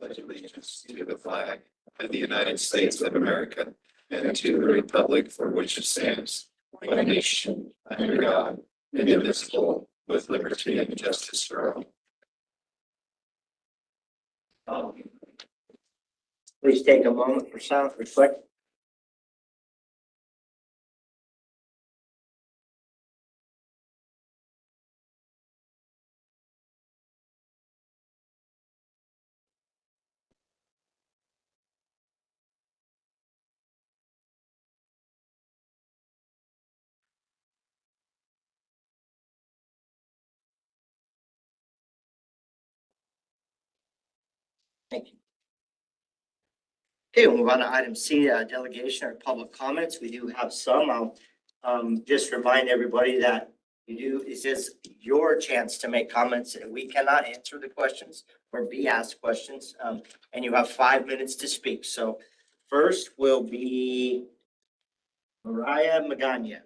pledge allegiance to the flag of the United States of America and to the republic for which it stands, one nation, under God, indivisible, with liberty and justice for all. Please take a moment for silent reflection. Thank you. Okay, we'll move on to item C, delegation or public comments. We do have some. I'll just remind everybody that it says your chance to make comments. We cannot answer the questions or be asked questions. And you have 5 minutes to speak. So first will be Mariah Magana.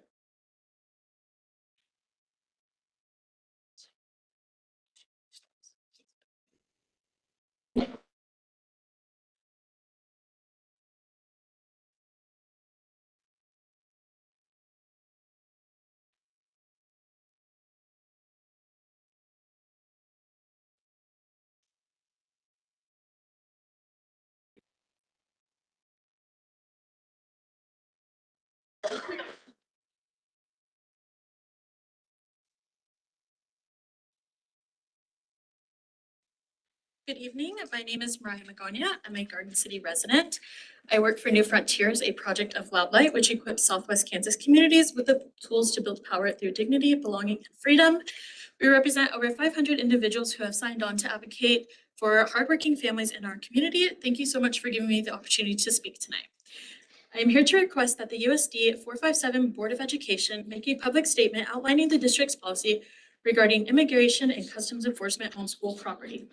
Good evening. My name is Mariah Magana. I'm a Garden City resident. I work for New Frontiers, a project of Loud Light, which equips Southwest Kansas communities with the tools to build power through dignity, belonging, and freedom. We represent over 500 individuals who have signed on to advocate for hardworking families in our community. Thank you so much for giving me the opportunity to speak tonight. I am here to request that the USD 457 Board of Education make a public statement outlining the district's policy regarding immigration and customs enforcement on school property.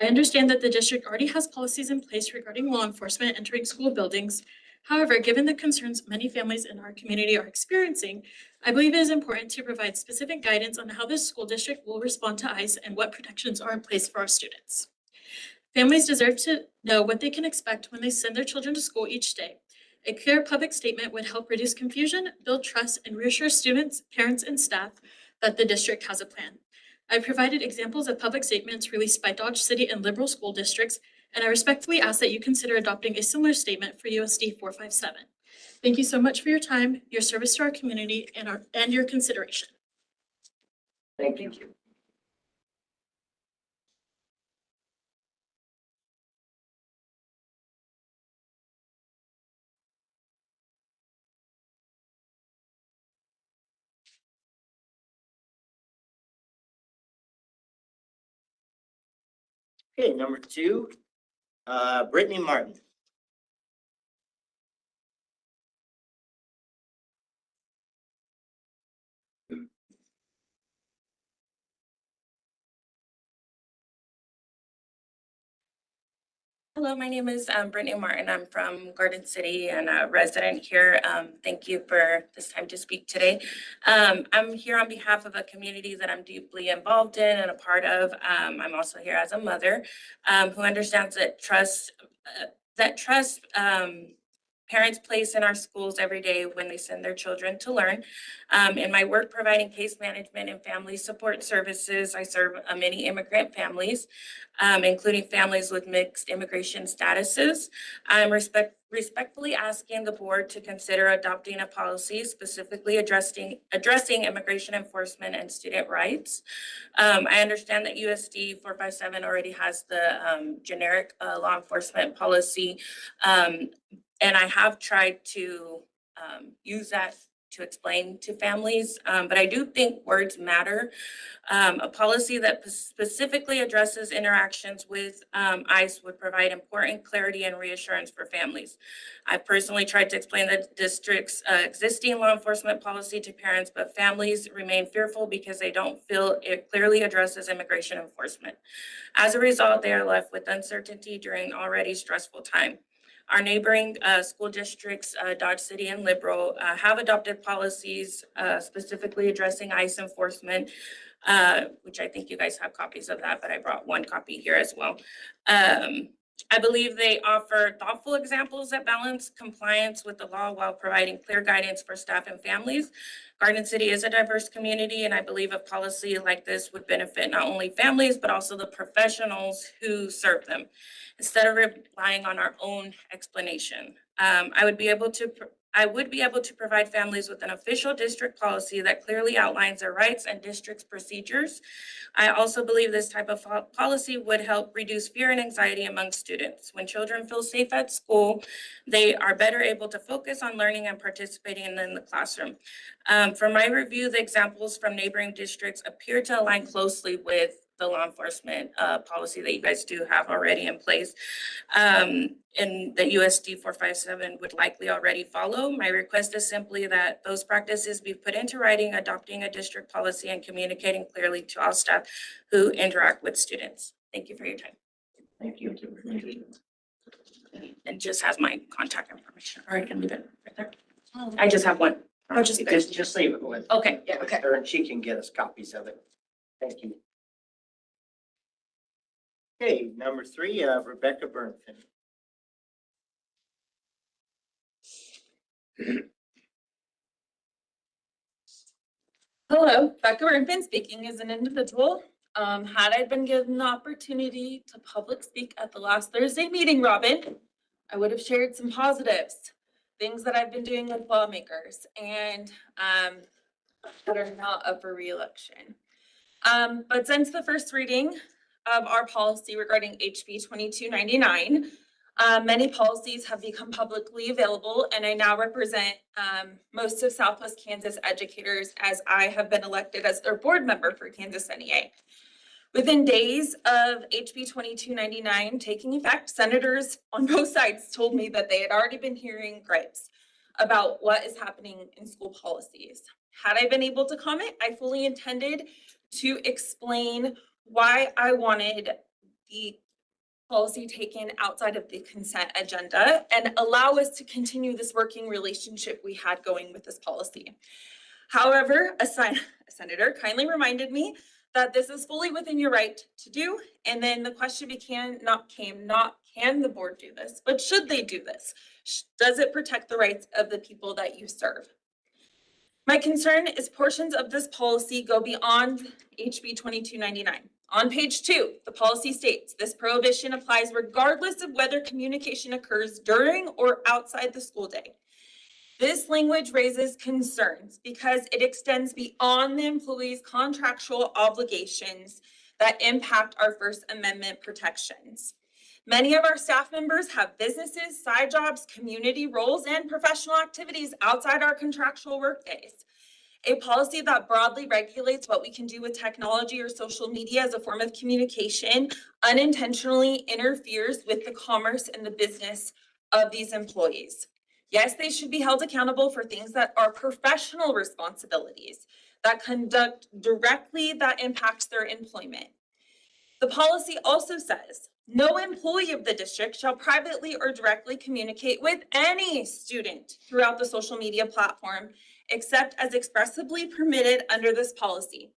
I understand that the district already has policies in place regarding law enforcement entering school buildings. However, given the concerns many families in our community are experiencing, I believe it is important to provide specific guidance on how this school district will respond to ICE and what protections are in place for our students. Families deserve to know what they can expect when they send their children to school each day. A clear public statement would help reduce confusion, build trust, and reassure students, parents, and staff that the district has a plan. I provided examples of public statements released by Dodge City and liberal school districts, and I respectfully ask that you consider adopting a similar statement for USD 457. Thank you so much for your time, your service to our community, and your consideration. Thank you. Okay, number 2, Brittany Martin. Hello, my name is Brittany Martin. I'm from Garden City and a resident here. Thank you for this time to speak today. I'm here on behalf of a community that I'm deeply involved in and a part of. I'm also here as a mother who understands that trust parents place in our schools every day when they send their children to learn. In my work providing case management and family support services, I serve many immigrant families, including families with mixed immigration statuses. I'm respectfully asking the board to consider adopting a policy specifically addressing immigration enforcement and student rights. I understand that USD 457 already has the generic law enforcement policy, and I have tried to use that to explain to families, but I do think words matter. A policy that specifically addresses interactions with ICE would provide important clarity and reassurance for families. I personally tried to explain the district's existing law enforcement policy to parents, but families remain fearful because they don't feel it clearly addresses immigration enforcement. As a result, they are left with uncertainty during an already stressful time. Our neighboring school districts, Dodge City and Liberal, have adopted policies specifically addressing ICE enforcement. which I think you guys have copies of that, but I brought one copy here as well. I believe they offer thoughtful examples that balance compliance with the law while providing clear guidance for staff and families. Garden City is a diverse community, and I believe a policy like this would benefit not only families, but also the professionals who serve them. Instead of relying on our own explanation, I would be able to provide families with an official district policy that clearly outlines their rights and district's procedures. I also believe this type of policy would help reduce fear and anxiety among students. When children feel safe at school, they are better able to focus on learning and participating in the classroom. From my review, the examples from neighboring districts appear to align closely with the law enforcement policy that you guys do have already in place. And the USD 457 would likely already follow. My request is simply that those practices be put into writing, adopting a district policy and communicating clearly to all staff who interact with students. Thank you for your time. Thank you. And just has my contact information, or I can leave it right there. I just have one. Oh, just leave it with. Okay. Yeah, okay. Her, and she can get us copies of it. Thank you. Okay, number 3, Rebecca Burnfin. Hello, Becca Burnfin speaking as an individual. Had I been given the opportunity to public speak at the last Thursday meeting, Robin, I would have shared some positives, things that I've been doing with lawmakers and that are not up for re-election. But since the first reading of our policy regarding HB 2299, many policies have become publicly available, and I now represent most of Southwest Kansas educators as I have been elected as their board member for Kansas NEA. Within days of HB 2299 taking effect, senators on both sides told me that they had already been hearing gripes about what is happening in school policies. Had I been able to comment, I fully intended to explain why I wanted the policy taken outside of the consent agenda and allow us to continue this working relationship we had going with this policy. However, a senator kindly reminded me that this is fully within your right to do. And then the question became not can the board do this, but should they do this? Does it protect the rights of the people that you serve? My concern is portions of this policy go beyond HB 2299. On page 2, the policy states this prohibition applies regardless of whether communication occurs during or outside the school day. This language raises concerns because it extends beyond the employee's contractual obligations that impact our First Amendment protections. Many of our staff members have businesses, side jobs, community roles, and professional activities outside our contractual workdays. A policy that broadly regulates what we can do with technology or social media as a form of communication unintentionally interferes with the commerce and the business of these employees. Yes, they should be held accountable for things that are professional responsibilities that conduct directly that impacts their employment. The policy also says no employee of the district shall privately or directly communicate with any student throughout the social media platform except as expressly permitted under this policy.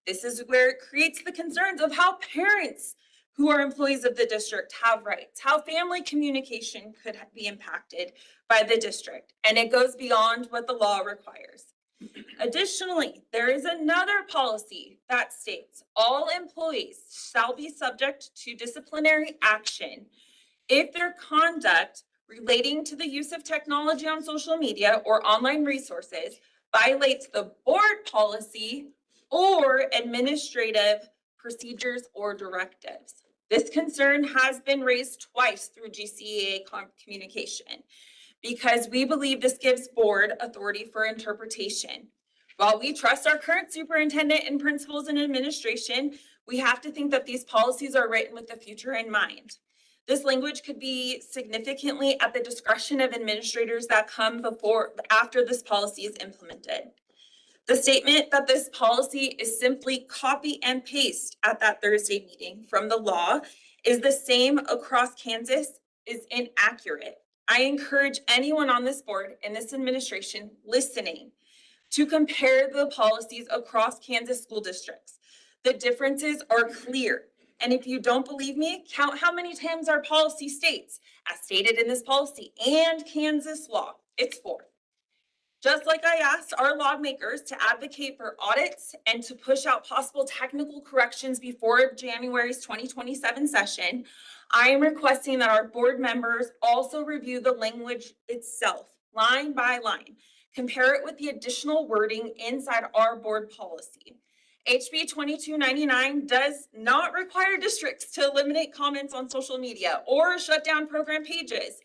This is where it creates the concerns of how parents who are employees of the district have rights, how family communication could be impacted by the district, and it goes beyond what the law requires. Additionally, there is another policy that states all employees shall be subject to disciplinary action if their conduct relating to the use of technology on social media or online resources violates the board policy or administrative procedures or directives. This concern has been raised twice through GCEA communication because we believe this gives board authority for interpretation. While we trust our current superintendent and principals and administration, we have to think that these policies are written with the future in mind. This language could be significantly at the discretion of administrators that come after this policy is implemented. The statement that this policy is simply copy and paste at that Thursday meeting from the law is the same across Kansas is inaccurate. I encourage anyone on this board and this administration listening to compare the policies across Kansas school districts. The differences are clear. And if you don't believe me, count how many times our policy states, as stated in this policy and Kansas law. It's 4. Just like I asked our lawmakers to advocate for audits and to push out possible technical corrections before January's 2027 session, I am requesting that our board members also review the language itself, line by line. Compare it with the additional wording inside our board policy. HB 2299 does not require districts to eliminate comments on social media or shut down program pages,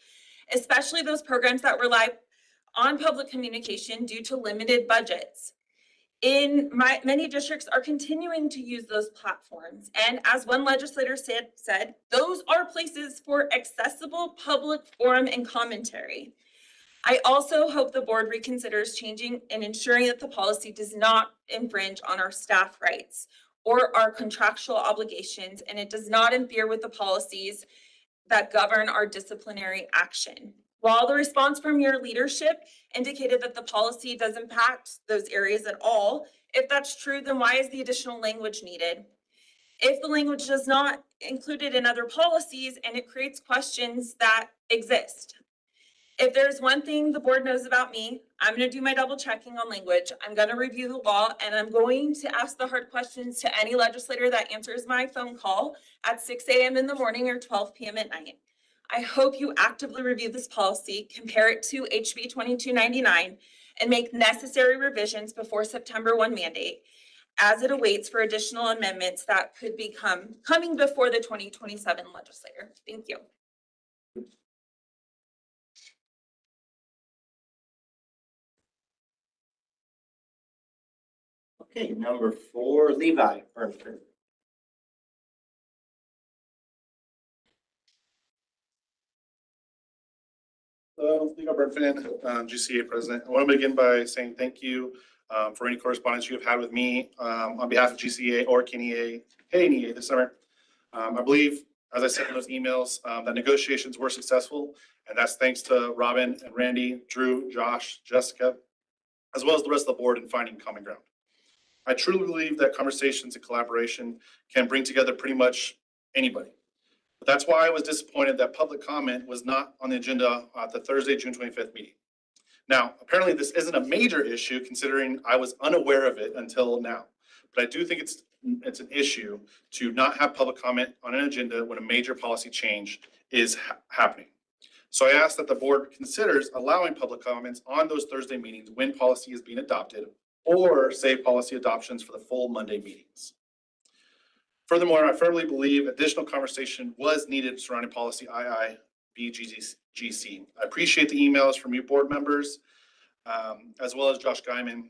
especially those programs that rely on public communication due to limited budgets. Many districts are continuing to use those platforms. And as one legislator said, those are places for accessible public forum and commentary. I also hope the board reconsiders changing and ensuring that the policy does not infringe on our staff rights or our contractual obligations, and it does not interfere with the policies that govern our disciplinary action. While the response from your leadership indicated that the policy does impact those areas at all, if that's true, then why is the additional language needed? If the language does not include it in other policies and it creates questions that exist. If there's one thing the board knows about me, I'm going to do my double checking on language. I'm going to review the law, and I'm going to ask the hard questions to any legislator that answers my phone call at 6 a.m. in the morning or 12 p.m. at night. I hope you actively review this policy, compare it to HB 2299, and make necessary revisions before September 1 mandate as it awaits for additional amendments that could be coming before the 2027 legislature. Thank you. Okay, number 4, Levi Burnford. Levi Burnford, GCA president. I want to begin by saying thank you for any correspondence you have had with me on behalf of GCA or KNEA this summer. I believe, as I said in those emails, that negotiations were successful, and that's thanks to Robin and Randy, Drew, Josh, Jessica, as well as the rest of the board in finding common ground. I truly believe that conversations and collaboration can bring together pretty much anybody. But that's why I was disappointed that public comment was not on the agenda at the Thursday, June 25th meeting. Now, apparently this isn't a major issue considering I was unaware of it until now. But I do think it's an issue to not have public comment on an agenda when a major policy change is happening. So I ask that the board considers allowing public comments on those Thursday meetings when policy is being adopted, or save policy adoptions for the full Monday meetings. Furthermore, I firmly believe additional conversation was needed surrounding policy IIBGC. I appreciate the emails from you board members, as well as Josh Guyman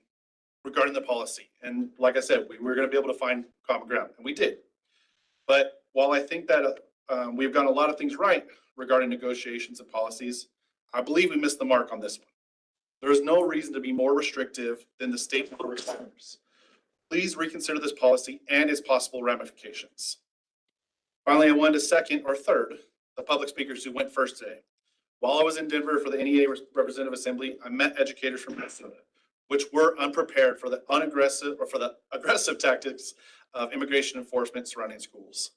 regarding the policy. And like I said, we were going to be able to find common ground, and we did. But while I think that we've got a lot of things right regarding negotiations and policies, I believe we missed the mark on this one. There is no reason to be more restrictive than the state law requires. Please reconsider this policy and its possible ramifications. Finally, I wanted to second or third the public speakers who went first today. While I was in Denver for the NEA Representative Assembly, I met educators from Minnesota, which were unprepared for the aggressive tactics of immigration enforcement surrounding schools.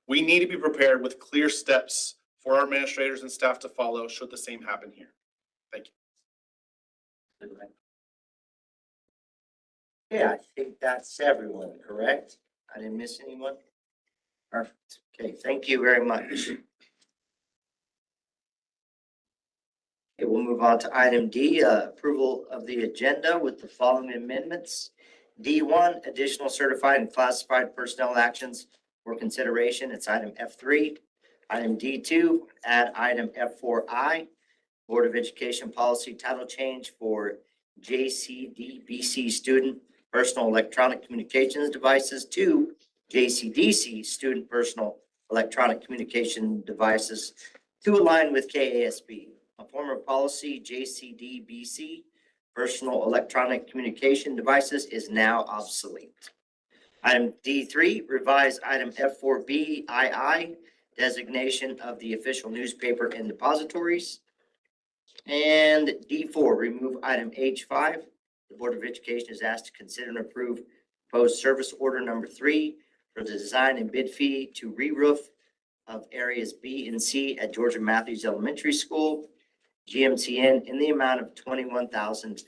We need to be prepared with clear steps for our administrators and staff to follow should the same happen here. Thank you. Yeah, I think that's everyone, correct? I didn't miss anyone? Perfect. Okay, thank you very much. Okay, we'll move on to item D, approval of the agenda with the following amendments. D1, additional certified and classified personnel actions for consideration. It's item F3. Item D2, add item F4I, Board of Education policy title change for JCDBC student personal electronic communications devices to JCDC student personal electronic communication devices to align with KASB. A former policy JCDBC personal electronic communication devices is now obsolete. Item D3, revise item F4BII, designation of the official newspaper and depositories. And D4, remove item H5. The Board of Education is asked to consider and approve proposed service order number 3 for the design and bid fee to re-roof of areas B and C at Georgia Matthews Elementary School, GMTN, in the amount of $21,500.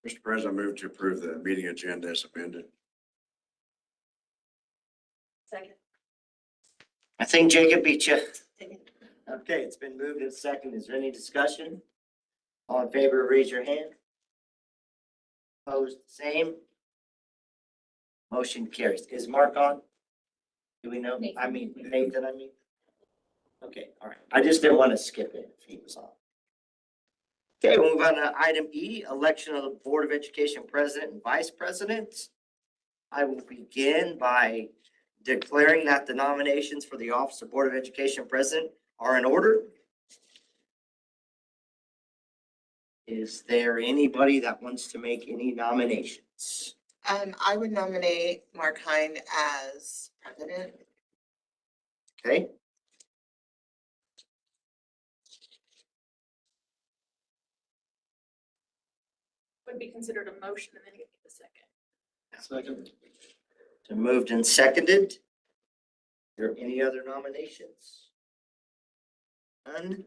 Mr. President, I move to approve the meeting agenda as amended. Second. I think Jacob beat you. Okay, it's been moved and second. Is there any discussion? All in favor, raise your hand. Opposed, same. Motion carries. Is Mark on? Do we know? Nathan. Nathan, Okay, all right. I just didn't want to skip it if he was on. Okay, we'll move on to item E, election of the Board of Education President and Vice President. I will begin by declaring that the nominations for the office of Board of Education President are in order. Is there anybody that wants to make any nominations? I would nominate Mark Hine as president. Okay, Would be considered a motion and then you get the second. Second. so moved and seconded. Are there any other nominations? None.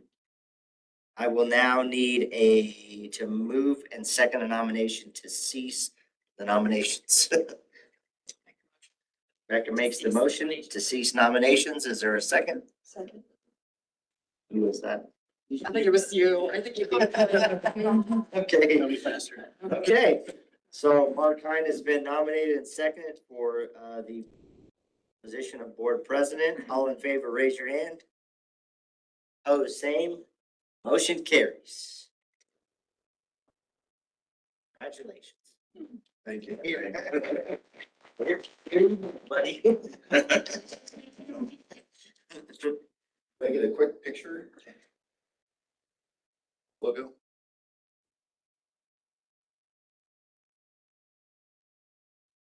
I will now need to move and second a nomination to cease the nominations. Rebecca makes the motion to cease nominations. Is there a second? Second. Who was that? I think it was you. I think you. Okay, That'll be faster. okay. So Mark Hine has been nominated and seconded for the position of board president. All in favor, raise your hand. Oh, same. Motion carries. Congratulations. Thank you. Buddy. Can I get a quick picture? Logo?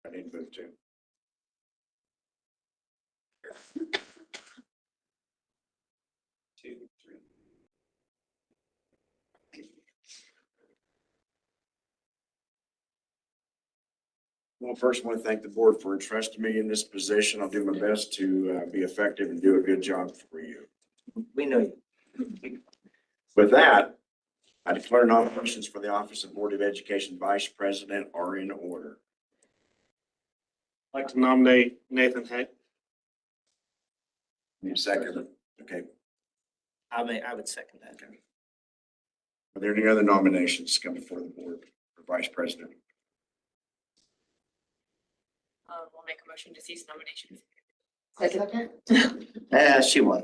I need to move to. Two, three. Well, first, I want to thank the board for entrusting me in this position. I'll do my best to be effective and do a good job for you. We know you. With that, I declare nominations for the office of Board of Education Vice President are in order. I'd like to nominate Nathan Hay. Need a second? Okay. I would second that. Are there any other nominations come before the board for Vice President? We'll make a motion to cease nominations. She won.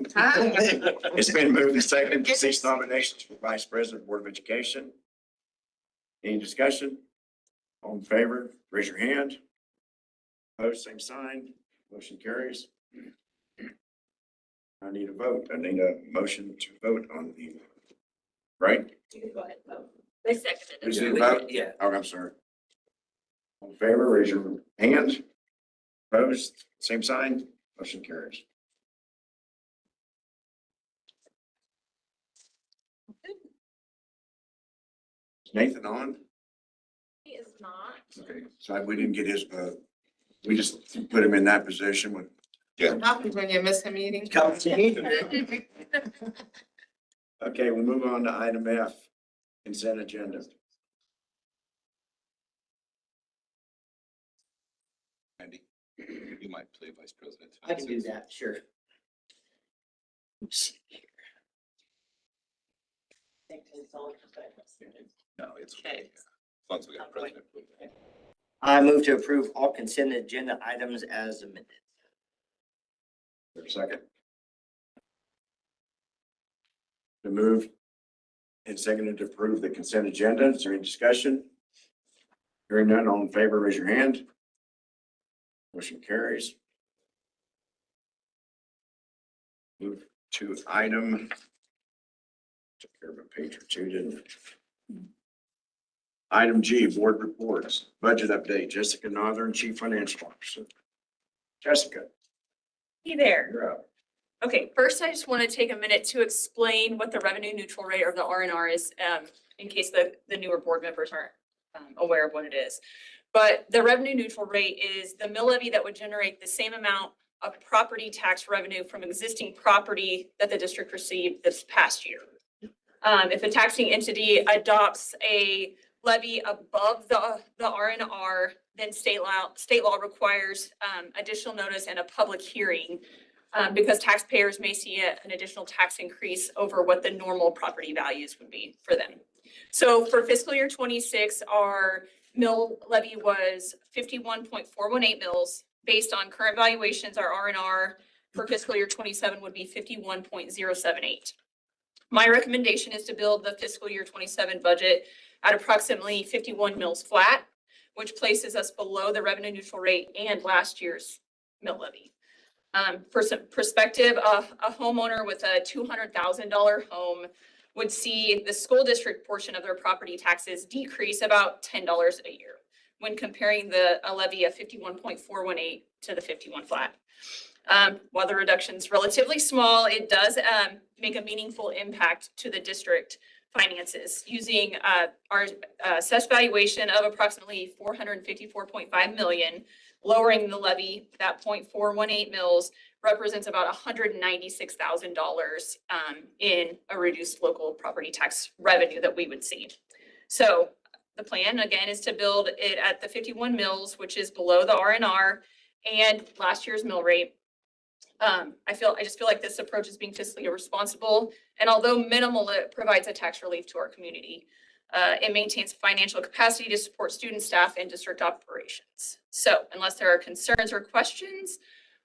It's been moved and seconded to cease nominations for Vice President, Board of Education. Any discussion? All in favor, raise your hand. Opposed, same sign. Motion carries. I need a vote. I need a motion to vote on the, right? You can go ahead and vote. They seconded Who's it. the vote? Yeah. Oh, I'm sorry. All in favor, raise your hand. Opposed, same sign. Motion carries. Is Nathan on? He is not. Okay, so we didn't get his vote. We just put him in that position with. What happens when you miss a meeting? Come to me. Okay, we'll move on to item F, consent agenda. Andy, you might play vice president. I can do that, sure. Let's see here. No, it's. Okay. As long as we got president. I move to approve all consent agenda items as amended. For a second. To move and seconded to approve the consent agenda. Is there any discussion? Hearing none, all in favor, raise your hand. Motion carries. Move to item. Took care of a page or two, didn't it? Item G, board reports, budget update, Jessica Northern, Chief Financial Officer. Jessica, Hey there. you're up. Okay, first I just want to take a minute to explain what the revenue neutral rate or the R&R is, in case the newer board members aren't aware of what it is. But the revenue neutral rate is the mill levy that would generate the same amount of property tax revenue from existing property that the district received this past year. If a taxing entity adopts a levy above the R&R, then state law requires additional notice and a public hearing because taxpayers may see an additional tax increase over what the normal property values would be for them. So for fiscal year 26, our mill levy was 51.418 mills. Based on current valuations, our R&R for fiscal year 27 would be 51.078. My recommendation is to build the fiscal year 27 budget at approximately 51 mills flat, which places us below the revenue neutral rate and last year's mill levy. For some perspective, a homeowner with a $200,000 home would see the school district portion of their property taxes decrease about $10 a year when comparing a levy of 51.418 to the 51 flat. While the reduction is relatively small, it does make a meaningful impact to the district finances using our assessed valuation of approximately $454.5 million. Lowering the levy, that 0.418 mills represents about $196,000 in a reduced local property tax revenue that we would see. So the plan again is to build it at the 51 mills, which is below the R&R and last year's mill rate. I just feel like this approach is being fiscally irresponsible, and although minimal, it provides a tax relief to our community. It maintains financial capacity to support student, staff, and district operations. So unless there are concerns or questions,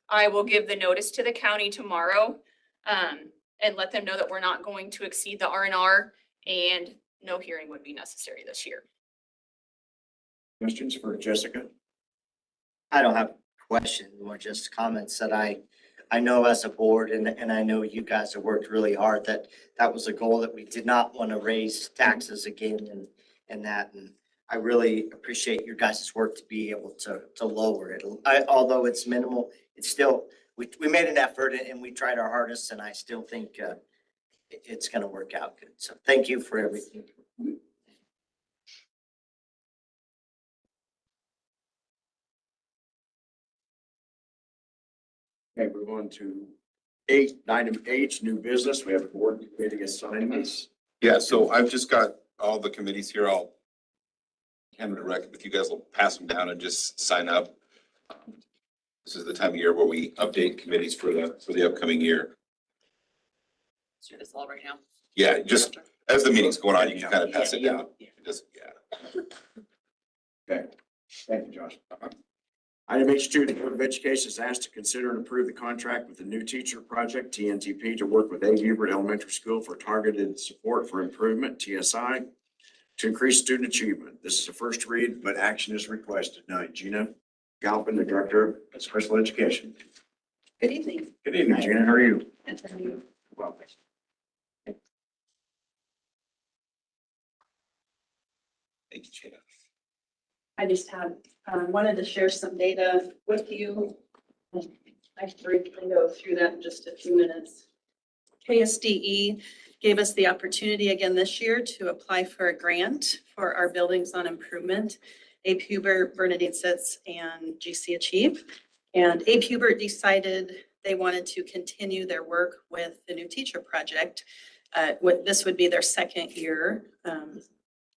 I will give the notice to the county tomorrow and let them know that we're not going to exceed the R&R and no hearing would be necessary this year. Questions for Jessica? I don't have questions, more just comments that I know as a board and I know you guys have worked really hard that was a goal that we did not want to raise taxes again and that. And I really appreciate your guys' work to be able to lower it. Although it's minimal, it's still, we made an effort and we tried our hardest and I still think it's going to work out good. So thank you for everything. Okay, move on to item H, new business. We have board committee assignments. Yeah, so I've just got all the committees here. I'll hand them direct, but you guys will pass them down and just sign up. This is the time of year where we update committees for the upcoming year. Do this all right now? Yeah, just as the meeting's going on, you can kind of pass it down. Just, yeah. Okay, thank you, Josh. Item H2, the Board of Education is asked to consider and approve the contract with the new teacher project, TNTP, to work with A. Hubert Elementary School for targeted support for improvement, TSI, to increase student achievement. This is a first read, but action is requested. Now, Gina Galpin, the Director of Special Education. Good evening. Good evening, Gina. How are you? Well, Thank you, Gina. I just wanted to share some data with you. I can briefly go through that in just a few minutes. KSDE gave us the opportunity again this year to apply for a grant for our buildings on improvement, Abe Hubert, Bernadine Sitz, and GC Achieve. And Abe Hubert decided they wanted to continue their work with the new teacher project. This would be their second year.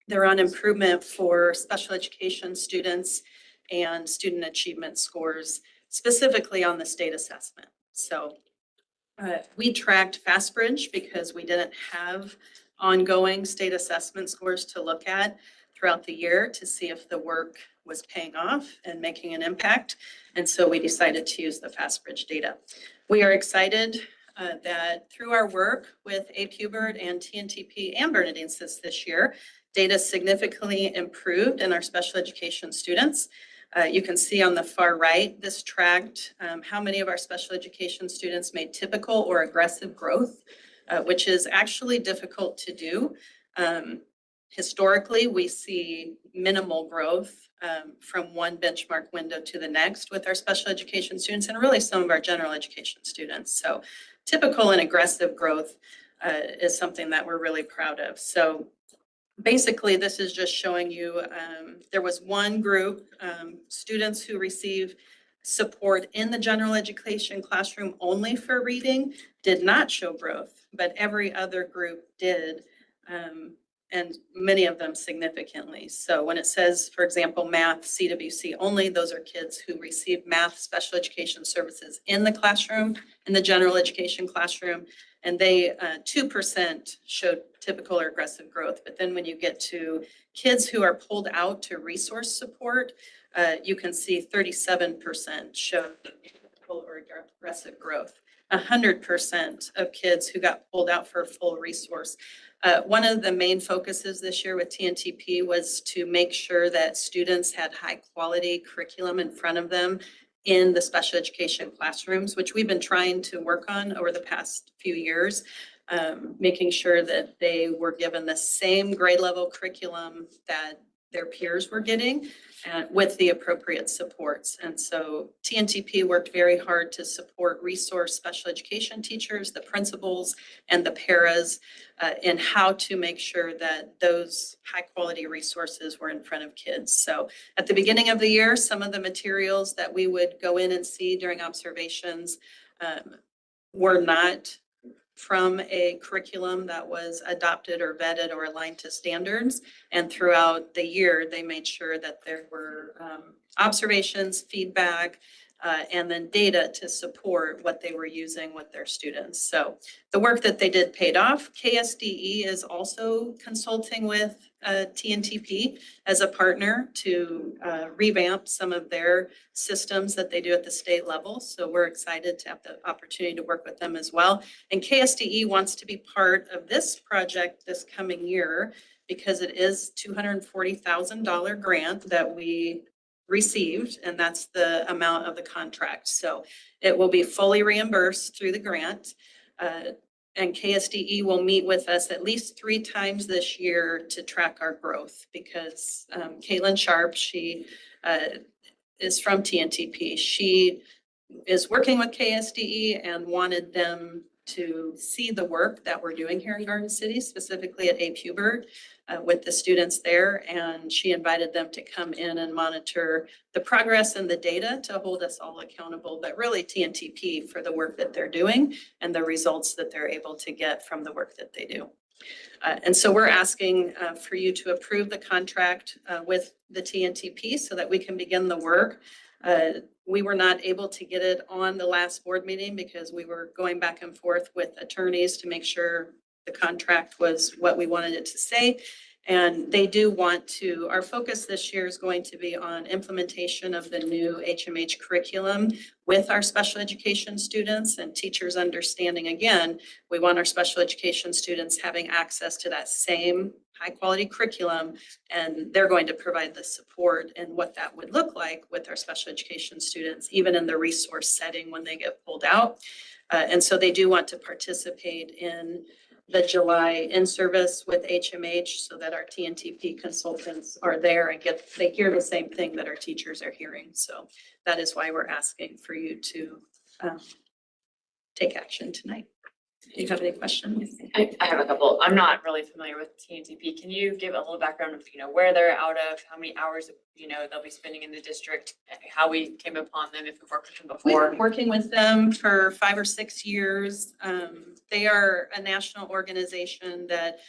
They're on improvement for special education students and student achievement scores, specifically on the state assessment. So we tracked FastBridge because we didn't have ongoing state assessment scores to look at throughout the year to see if the work was paying off and making an impact. And so we decided to use the FastBridge data. We are excited that through our work with Abe Hubert and TNTP and Bernadine Sitz this year, data significantly improved in our special education students. You can see on the far right, this tracked how many of our special education students made typical or aggressive growth, which is actually difficult to do. Historically, we see minimal growth from one benchmark window to the next with our special education students and really some of our general education students. So typical and aggressive growth is something that we're really proud of. So basically, this is just showing you, there was one group, students who receive support in the general education classroom only for reading did not show growth, but every other group did. And many of them significantly. So when it says, for example, math, CWC only, those are kids who receive math special education services in the classroom, in the general education classroom. And they, 2% showed typical or aggressive growth. But then when you get to kids who are pulled out to resource support, you can see 37% showed typical or aggressive growth. 100% of kids who got pulled out for a full resource. One of the main focuses this year with TNTP was to make sure that students had high quality curriculum in front of them in the special education classrooms, which we've been trying to work on over the past few years, making sure that they were given the same grade level curriculum that their peers were getting with the appropriate supports. And so TNTP worked very hard to support resource special education teachers, the principals, and the paras in how to make sure that those high quality resources were in front of kids. So at the beginning of the year, some of the materials that we would go in and see during observations were not from a curriculum that was adopted or vetted or aligned to standards. And throughout the year, they made sure that there were observations, feedback, and then data to support what they were using with their students. So the work that they did paid off. KSDE is also consulting with TNTP as a partner to revamp some of their systems that they do at the state level. So we're excited to have the opportunity to work with them as well. And KSDE wants to be part of this project this coming year because it is $240,000 grant that we received, and that's the amount of the contract. So it will be fully reimbursed through the grant. And KSDE will meet with us at least 3 times this year to track our growth because Caitlin Sharp, she is from TNTP. She is working with KSDE and wanted them to see the work that we're doing here in Garden City, specifically at Abe Hubert with the students there. And she invited them to come in and monitor the progress and the data to hold us all accountable, but really TNTP for the work that they're doing and the results that they're able to get from the work that they do. And so we're asking for you to approve the contract with the TNTP so that we can begin the work. We were not able to get it on the last board meeting because we were going back and forth with attorneys to make sure the contract was what we wanted it to say. And they do want to, our focus this year is going to be on implementation of the new HMH curriculum with our special education students and teachers understanding, again, we want our special education students having access to that same high quality curriculum, and they're going to provide the support and what that would look like with our special education students, even in the resource setting when they get pulled out. And so they do want to participate in the July in-service with HMH so that our TNTP consultants are there and they hear the same thing that our teachers are hearing. So that is why we're asking for you to take action tonight. Do you have any questions? I have a couple. I'm not really familiar with TNTP. Can you give a little background of, where they're out of, how many hours, they'll be spending in the district, how we came upon them, if we've worked with them We've before? been working with them for 5 or 6 years. They are a national organization that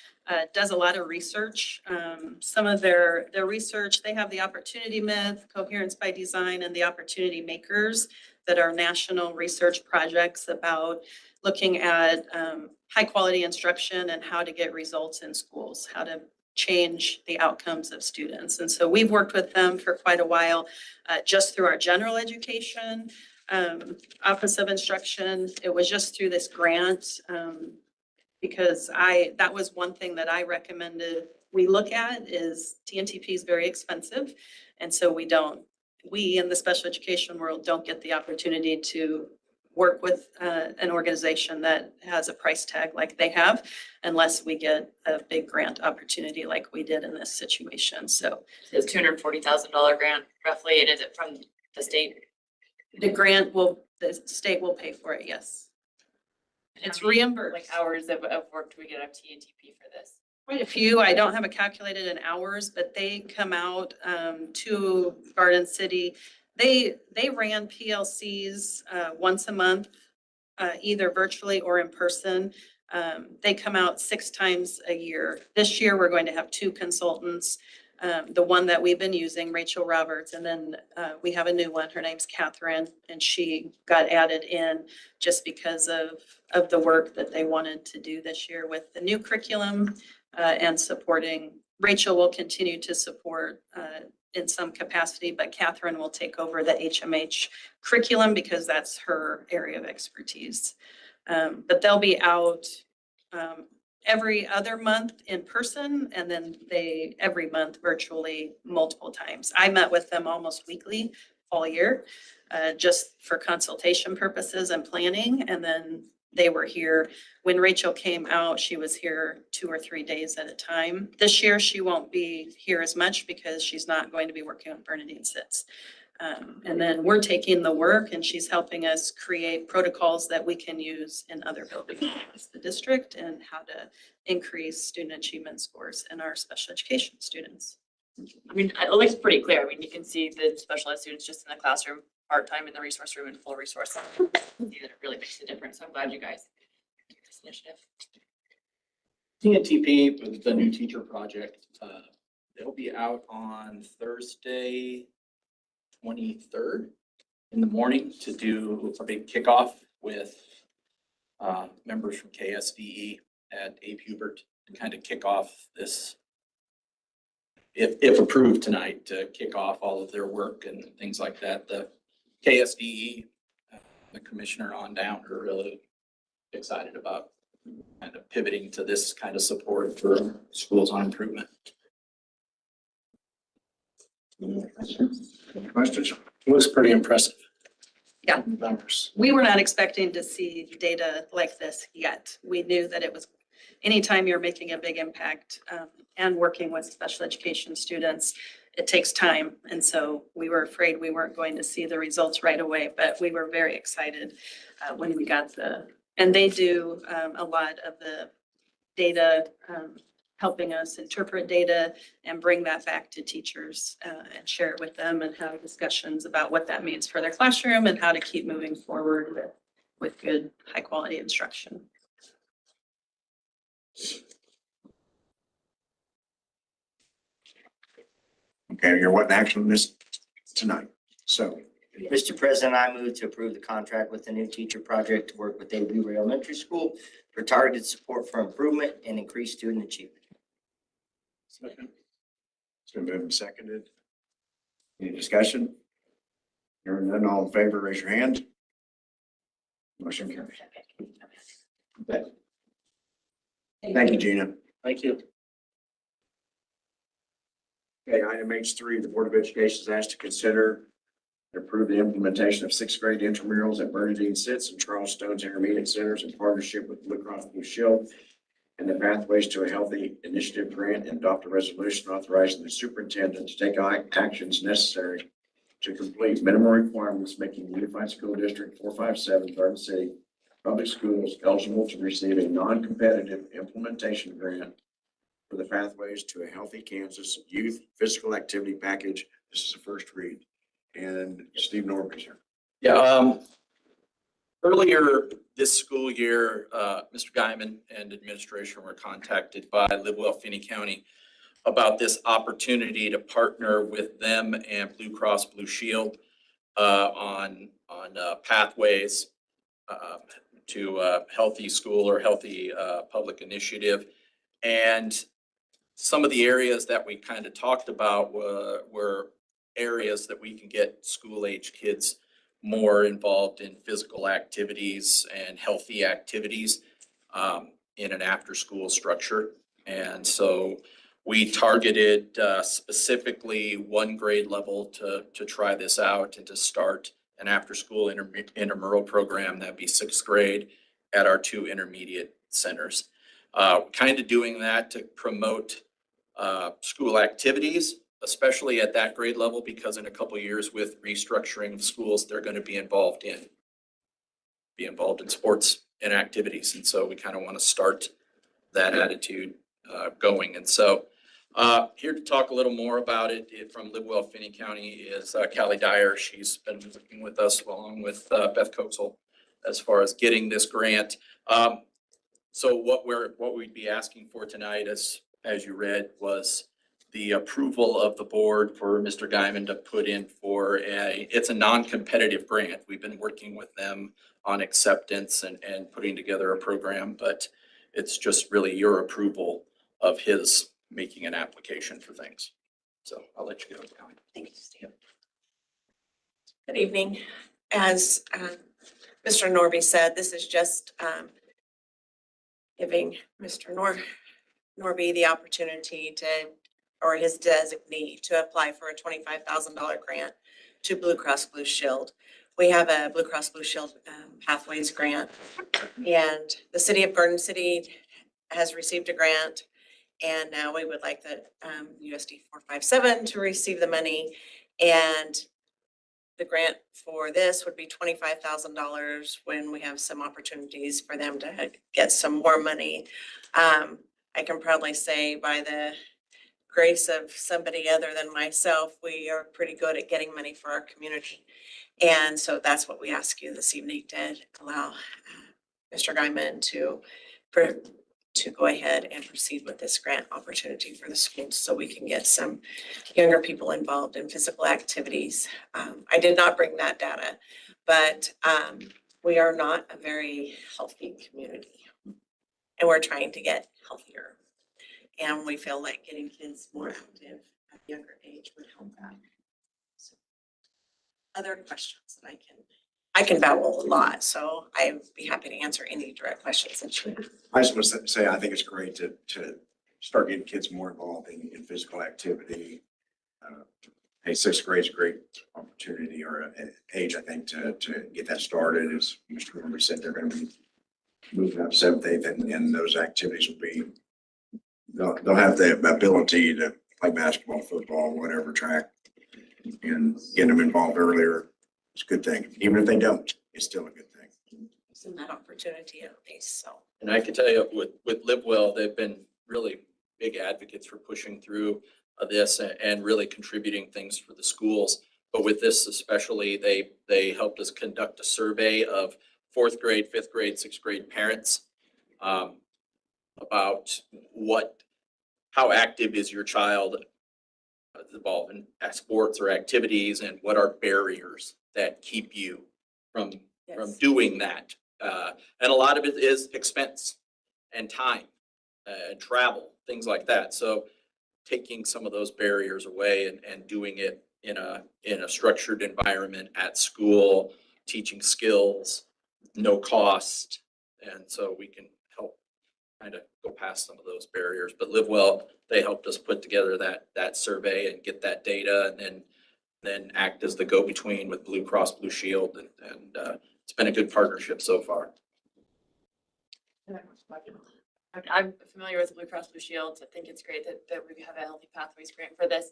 does a lot of research. Some of their research, they have the Opportunity Myth, Coherence by Design, and the Opportunity Makers that are national research projects about looking at high quality instruction and how to get results in schools, how to change the outcomes of students. And so we've worked with them for quite a while, just through our general education, Office of Instruction. It was just through this grant, because that was one thing that I recommended we look at is TNTP is very expensive. And so we in the special education world don't get the opportunity to work with an organization that has a price tag like they have, unless we get a big grant opportunity like we did in this situation. So It's $240,000 grant roughly, and is it from the state? the state will pay for it, yes. It's reimbursed. Like hours of work do we get out of TNTP for this? Quite a few. I don't have it calculated in hours, but they come out to Garden City. They ran PLCs once a month, either virtually or in person. They come out 6 times a year. This year, we're going to have 2 consultants. The one that we've been using, Rachel Roberts, and then we have a new one. Her name's Catherine, and she got added in just because of the work that they wanted to do this year with the new curriculum and supporting. Rachel will continue to support in some capacity, but Catherine will take over the HMH curriculum because that's her area of expertise. But they'll be out every other month in person, and then every month virtually multiple times. I met with them almost weekly all year, just for consultation purposes and planning. And then they were here. When Rachel came out, she was here 2 or 3 days at a time. This year, she won't be here as much because she's not going to be working on Bernadine Sits. And then we're taking the work and she's helping us create protocols that we can use in other buildings across the district and how to increase student achievement scores in our special education students. I mean, it looks pretty clear. I mean, you can see the special ed students just in the classroom, part-time in the resource room and full resource. See that it really makes a difference. I'm glad you guys took this initiative. TNTP with the new teacher project, they'll be out on Thursday, 23rd in the morning to do a big kickoff with members from KSDE at Abe Hubert to kind of kick off this, if approved tonight, to kick off all of their work and things like that. The KSDE, the commissioner on down are really excited about kind of pivoting to this kind of support for schools on improvement. Any questions? Looks pretty impressive. Yeah. Numbers. We were not expecting to see data like this yet. We knew that it was, anytime you're making a big impact and working with special education students, it takes time. And so we were afraid we weren't going to see the results right away, but we were very excited when we got and they do a lot of the data, helping us interpret data and bring that back to teachers and share it with them and have discussions about what that means for their classroom and how to keep moving forward with good, high quality instruction. Okay, you're wanting action on this tonight. So Mr. President, I move to approve the contract with the new teacher project to work with Abe Hubert Elementary School for targeted support for improvement and increased student achievement. Second. It's been moved and seconded. Any discussion? Hearing none, all in favor, raise your hand. Motion carries. Thank you, Gina. Thank you. Okay, item H3, the Board of Education is asked to consider and approve the implementation of 6th grade intramurals at Bernadine Sits and Charles Stone's Intermediate Centers in partnership with Blue Cross Blue Shield and the Pathways to a Healthy Initiative grant, and adopt a resolution authorizing the superintendent to take actions necessary to complete minimum requirements, making the Unified School District 457 Garden City Public Schools eligible to receive a non-competitive implementation grant for the Pathways to a Healthy Kansas Youth Physical Activity Package. This is a first read. And Steve Norman's here. Yeah, earlier this school year, Mr. Guyman and administration were contacted by Livewell Finney County about this opportunity to partner with them and Blue Cross Blue Shield on pathways to a healthy school or healthy public initiative. And some of the areas that we kind of talked about were areas that we can get school-age kids more involved in physical activities and healthy activities in an after-school structure. And so we targeted specifically one grade level to try this out and to start an after-school intramural program. That'd be 6th grade at our 2 intermediate centers. Kind of doing that to promote school activities, especially at that grade level, because in a couple of years with restructuring of schools, they're going to be involved in sports and activities. And so we kind of want to start that attitude going. And so here to talk a little more about it from Live Well Finney County is Callie Dyer. She's been working with us along with Beth Kozel as far as getting this grant. So what we'd be asking for tonight, as you read, was the approval of the board for Mr. Guyman to put in for it's a non-competitive grant. We've been working with them on acceptance and putting together a program, but it's just really your approval of his making an application for things. So I'll let you go, Callie. Thank you, Steve. Good evening. As Mr. Norby said, this is just giving Mr. Norby the opportunity to, or his designee, to apply for a $25,000 grant to Blue Cross Blue Shield. We have a Blue Cross Blue Shield Pathways grant, and the city of Garden City has received a grant. And now we would like the USD 457 to receive the money. And the grant for this would be $25,000 when we have some opportunities for them to get some more money. I can probably say by the grace of somebody other than myself, we are pretty good at getting money for our community. And so that's what we ask you this evening, to allow Mr. Guyman to go ahead and proceed with this grant opportunity for the schools so we can get some younger people involved in physical activities. I did not bring that data, but we are not a very healthy community, and we're trying to get healthier. And we feel like getting kids more active at a younger age would help that. So, other questions that I can babble a lot, so I'd be happy to answer any direct questions that you have. I just want to say, I think it's great to start getting kids more involved in physical activity. Hey, sixth grade is a great opportunity or an age, I think, to get that started. As Mr. Gormley said, they're going to be moving up seventh, eighth, and those activities will be, they'll have the ability to play basketball, football, whatever track, and get them involved earlier. It's a good thing. Even if they don't, it's still a good thing. It's in that opportunity at least, so. And I can tell you with Live Well, they've been really big advocates for pushing through this and really contributing things for the schools. But with this especially, they helped us conduct a survey of fourth grade, fifth grade, sixth grade parents about how active is your child involved in sports or activities, and what are barriers that keep you from doing that. And a lot of it is expense and time and travel, things like that. So taking some of those barriers away and doing it in a structured environment at school, teaching skills, no cost. And so we can help kind of go past some of those barriers. But Live Well, they helped us put together that survey and get that data, and then act as the go-between with Blue Cross Blue Shield. And it's been a good partnership so far. I'm familiar with Blue Cross Blue Shield. I think it's great that we have a Healthy Pathways grant for this.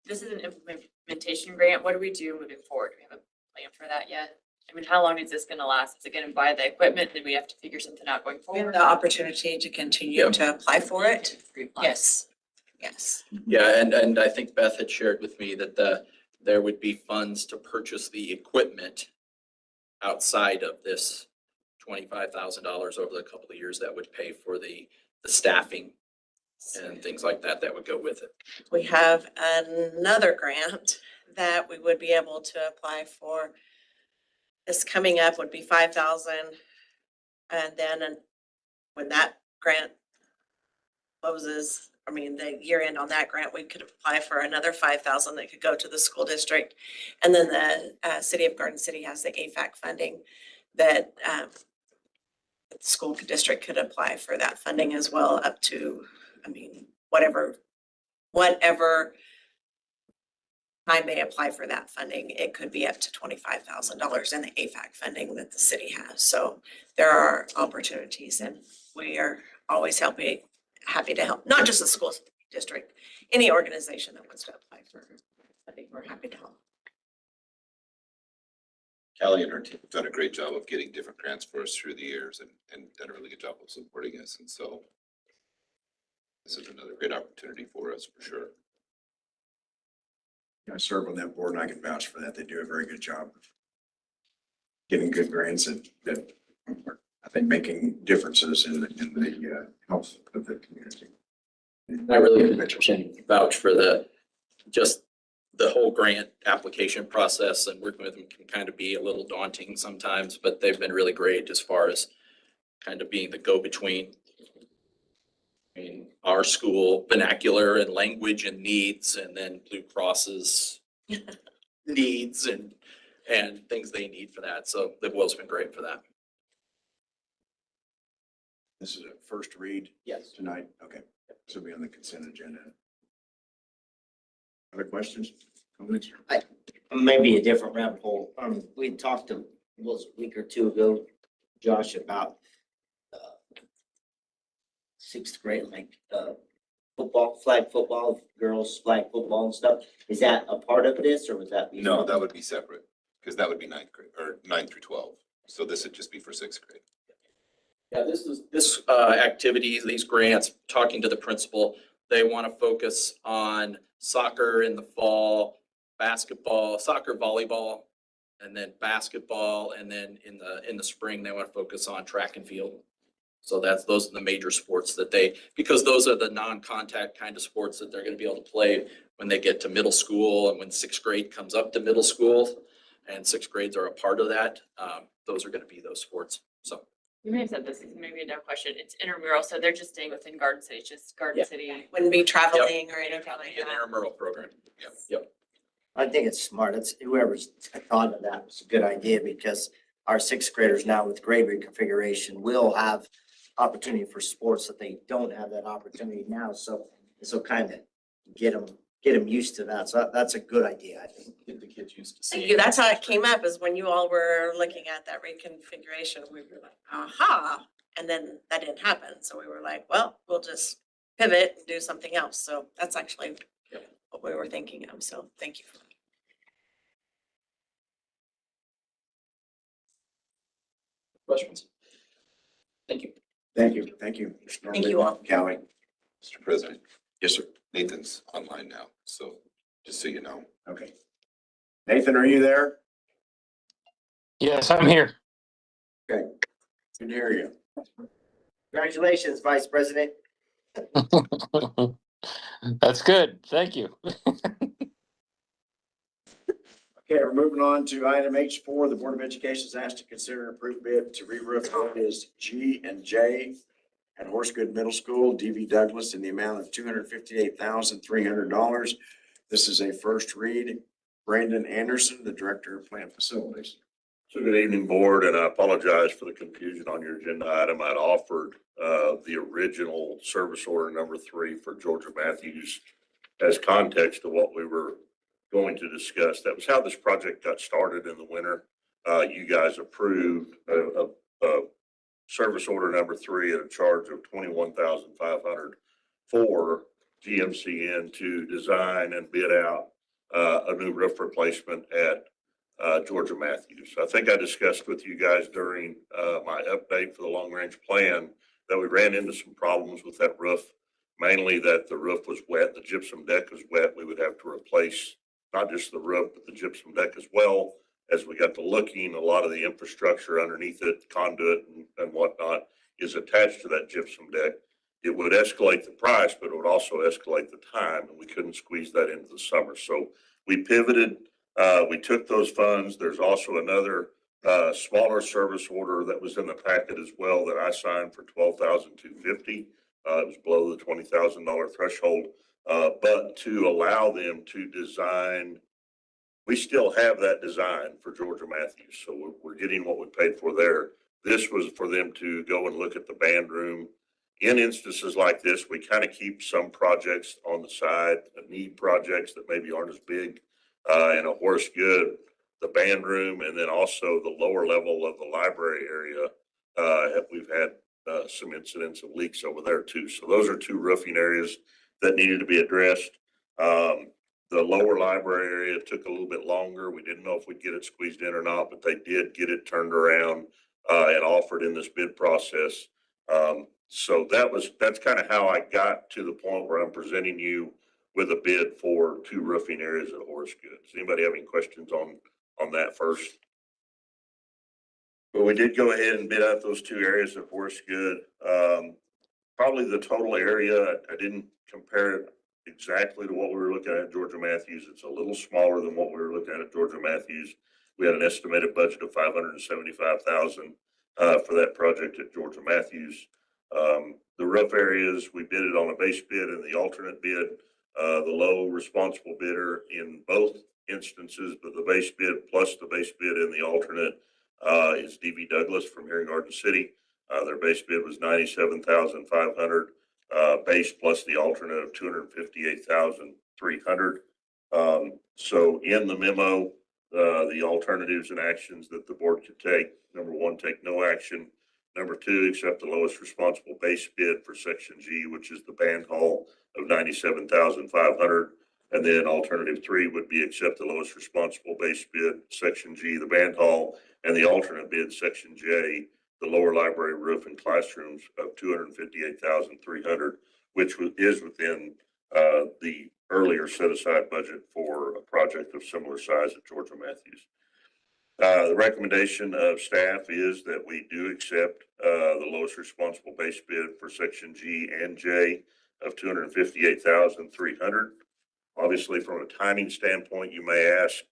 This is an implementation grant. What do we do moving forward? Do we have a plan for that yet? I mean, how long is this going to last? Is it going to buy the equipment? Then we have to figure something out going We have forward? the opportunity to continue to apply for it. Reapply. Yes, yes. Yeah, and I think Beth had shared with me that there would be funds to purchase the equipment outside of this $25,000 over the couple of years that would pay for the staffing and things like that would go with it. We have another grant that we would be able to apply for. This coming up would be 5,000. And then when that grant closes, I mean, the year end on that grant, we could apply for another 5,000 that could go to the school district. And then the city of Garden City has the AFAC funding that the school district could apply for that funding as well, up to, I mean, whatever time they apply for that funding, it could be up to $25,000 in the AFAC funding that the city has. So there are opportunities, and we are always happy to help, not just the school district, any organization that wants to apply for funding, we're happy to help. Callie and her team have done a great job of getting different grants for us through the years and done a really good job of supporting us. And so this is another great opportunity for us, for sure. I serve on that board and I can vouch for that. They do a very good job of getting good grants that are, I think, making differences in the health of the community. I really can vouch for just the whole grant application process, and working with them can kind of be a little daunting sometimes, but they've been really great as far as kind of being the go-between between our school vernacular and language and needs, and then Blue Cross's needs and things they need for that. So they've always been great for that. This is a first read Yes. tonight. Okay, this will be on the consent agenda. Other questions? Comments? Maybe a different rabbit hole. We talked a week or two ago, Josh, about sixth grade, football, flag football, girls flag football and stuff. Is that a part of this, or was that? No, that would be separate, because that would be ninth grade, or 9 through 12. So this would just be for sixth grade. Yeah, this activity, these grants, talking to the principal, they want to focus on soccer in the fall, basketball, soccer, volleyball, and then basketball, and then in the spring, they want to focus on track and field. So those are the major sports because those are the non-contact kind of sports that they're going to be able to play when they get to middle school, and when sixth grade comes up to middle school, and sixth grades are a part of that. Those are going to be those sports. So. You may have said this is maybe a dumb question. It's intramural, so they're just staying within Garden City, it's just Garden Yeah. City. Wouldn't be traveling or anything like An that. intramural program. Yep. I think it's smart. It's whoever's thought of that was a good idea, because our sixth graders now with grade reconfiguration will have opportunity for sports that they don't have that opportunity now. So this will kind of get them used to that. So that's a good idea, I think. Get the kids used to Thank seeing. you. That's how it came up, is when you all were looking at that reconfiguration, we were like, aha. And then that didn't happen. So we were like, well, we'll just pivot and do something else. So that's actually what we were thinking of. So thank you. Questions? Thank you. Thank you. Thank you. Thank you all. Callie. Mr. President, Yes, sir. Nathan's online now, so just so you know. Okay. Nathan, are you there? Yes, I'm here. Okay. Can hear you. Congratulations, Vice President. That's good. Thank you. Okay, we're moving on to item H4. The Board of Education is asked to consider and approve bid to re-roof areas G and J at Horsegood Middle School, DV Douglas, in the amount of $258,300. This is a first read. Brandon Anderson, the Director of Plant Facilities. So good evening, board, and I apologize for the confusion on your agenda item. I'd offered the original service order number 3 for Georgia Matthews as context to what we were going to discuss. That was how this project got started in the winter. You guys approved a service order number 3 at a charge of $21,500 for GMCN to design and bid out a new roof replacement at Georgia Matthews. I think I discussed with you guys during my update for the long range plan that we ran into some problems with that roof, mainly that the roof was wet, the gypsum deck was wet. We would have to replace not just the roof, but the gypsum deck as well. As we got to looking, a lot of the infrastructure underneath it, conduit and whatnot, is attached to that gypsum deck. It would escalate the price, but it would also escalate the time, and we couldn't squeeze that into the summer. So we pivoted. We took those funds. There's also another smaller service order that was in the packet as well that I signed for $12,250. It was below the $20,000 threshold, but to allow them to design. We still have that design for Georgia Matthews, so we're getting what we paid for there. This was for them to go and look at the band room. In instances like this, we kind of keep some projects on the side, need projects that maybe aren't as big. In a Horsegood, the band room, and then also the lower level of the library area. We've had some incidents of leaks over there too. So those are 2 roofing areas that needed to be addressed. The lower library area took a little bit longer. We didn't know if we'd get it squeezed in or not, but they did get it turned around and offered in this bid process. So that's kind of how I got to the point where I'm presenting you with a bid for 2 roofing areas at Horace Good. Does anybody have any questions on that first? But we did go ahead and bid out those 2 areas at Horace Good. Probably the total area, I didn't compare it exactly to what we were looking at Georgia Matthews. It's a little smaller than what we were looking at Georgia Matthews. We had an estimated budget of $575,000 for that project at Georgia Matthews. The roof areas, we bid it on a base bid and the alternate bid. The low responsible bidder in both instances, but the base bid plus the base bid and the alternate is DV Douglas from here in Garden City. Their base bid was $97,500, base plus the alternate of $258,300. So in the memo, the alternatives and actions that the board could take: number 1, take no action; number 2, accept the lowest responsible base bid for section G, which is the band hall of $97,500. And then alternative 3 would be accept the lowest responsible base bid, section G, the band hall, and the alternate bid, section J, the lower library roof and classrooms of $258,300, which is within the earlier set aside budget for a project of similar size at Georgia Matthews. The recommendation of staff is that we do accept the lowest responsible base bid for section G and J of $258,300. Obviously, from a timing standpoint, you may ask,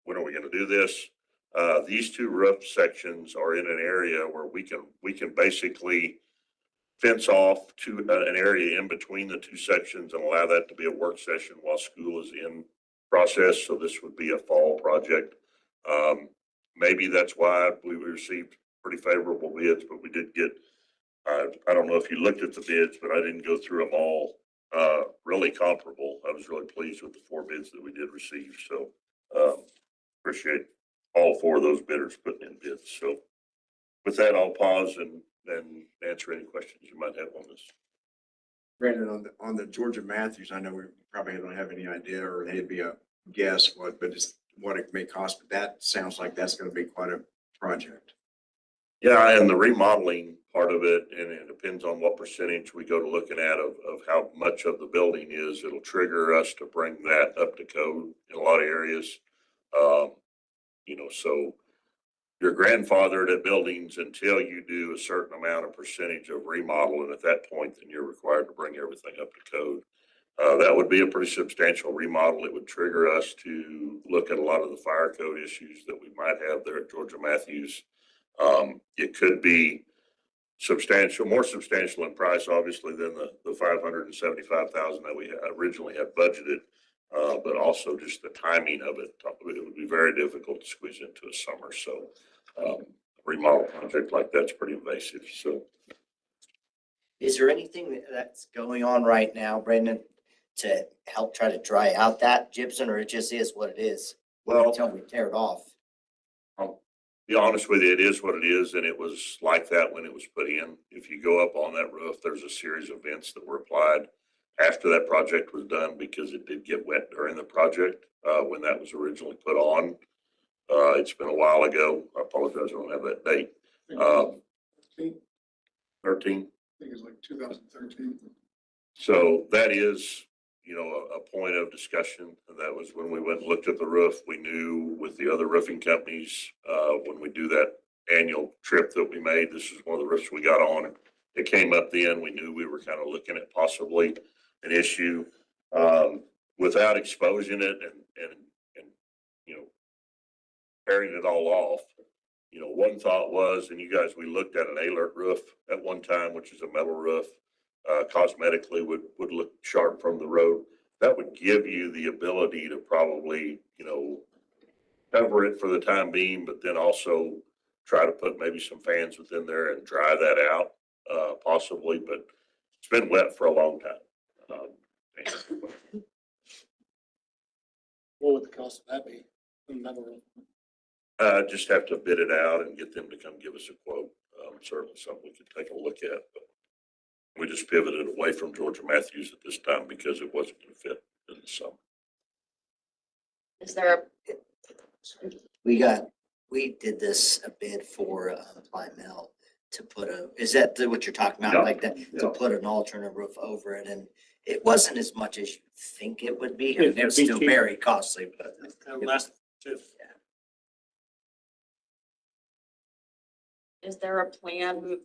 when are we going to do this? These 2 roof sections are in an area where we can basically fence off to an area in between the 2 sections and allow that to be a work session while school is in process. So this would be a fall project. Maybe that's why we received pretty favorable bids, but we did get, I don't know if you looked at the bids, but I didn't go through them all. Really comparable. I was really pleased with the 4 bids that we did receive. So appreciate all 4 of those bidders putting in bids. So with that, I'll pause and answer any questions you might have on this. Brandon, on the Georgia Matthews, I know we probably don't have any idea, or it'd be a guess but it's what it may cost, but that sounds like that's going to be quite a project. Yeah, and the remodeling part of it, and it depends on what percentage we go to looking at of how much of the building is. It'll trigger us to bring that up to code in a lot of areas. So you're grandfathered at buildings until you do a certain amount of percentage of remodel, and at that point, then you're required to bring everything up to code. That would be a pretty substantial remodel. It would trigger us to look at a lot of the fire code issues that we might have there at Georgia Matthews. It could be more substantial in price, obviously, than the $575,000 that we originally had budgeted. But also just the timing of it would be very difficult to squeeze into a summer. So a remodel project like that's pretty invasive. So Is there anything that's going on right now, Brendan, to help try to dry out that gypsum, or it just is what it is well, until we tear it off? I'll be honest with you, it is what it is, and it was like that when it was put in. If you go up on that roof, there's a series of vents that were applied after that project was done because it did get wet during the project when that was originally put on. It's been a while ago. I apologize, I don't have that date. 13. I think it's like 2013. So that is, a point of discussion. And that was when we went and looked at the roof. We knew with the other roofing companies, when we do that annual trip that we made, this is one of the roofs we got on. It came up then. We knew we were kind of looking at possibly an issue without exposing it and tearing it all off. One thought was, and you guys, we looked at an alert roof at one time, which is a metal roof, cosmetically would look sharp from the road. That would give you the ability to probably, cover it for the time being, but then also try to put maybe some fans within there and dry that out, possibly, but it's been wet for a long time. What would the cost of that be? Just have to bid it out and get them to come give us a quote. Certainly something we could take a look at, but we just pivoted away from Georgia Matthews at this time because it wasn't going to fit in the summer. Is there We did this a bid for Ply Mill. to put is that what you're talking about, Yeah, like that, yeah. to put an alternate roof over it, and it wasn't as much as you think it would be, I mean, it was still very costly, but. Is there a plan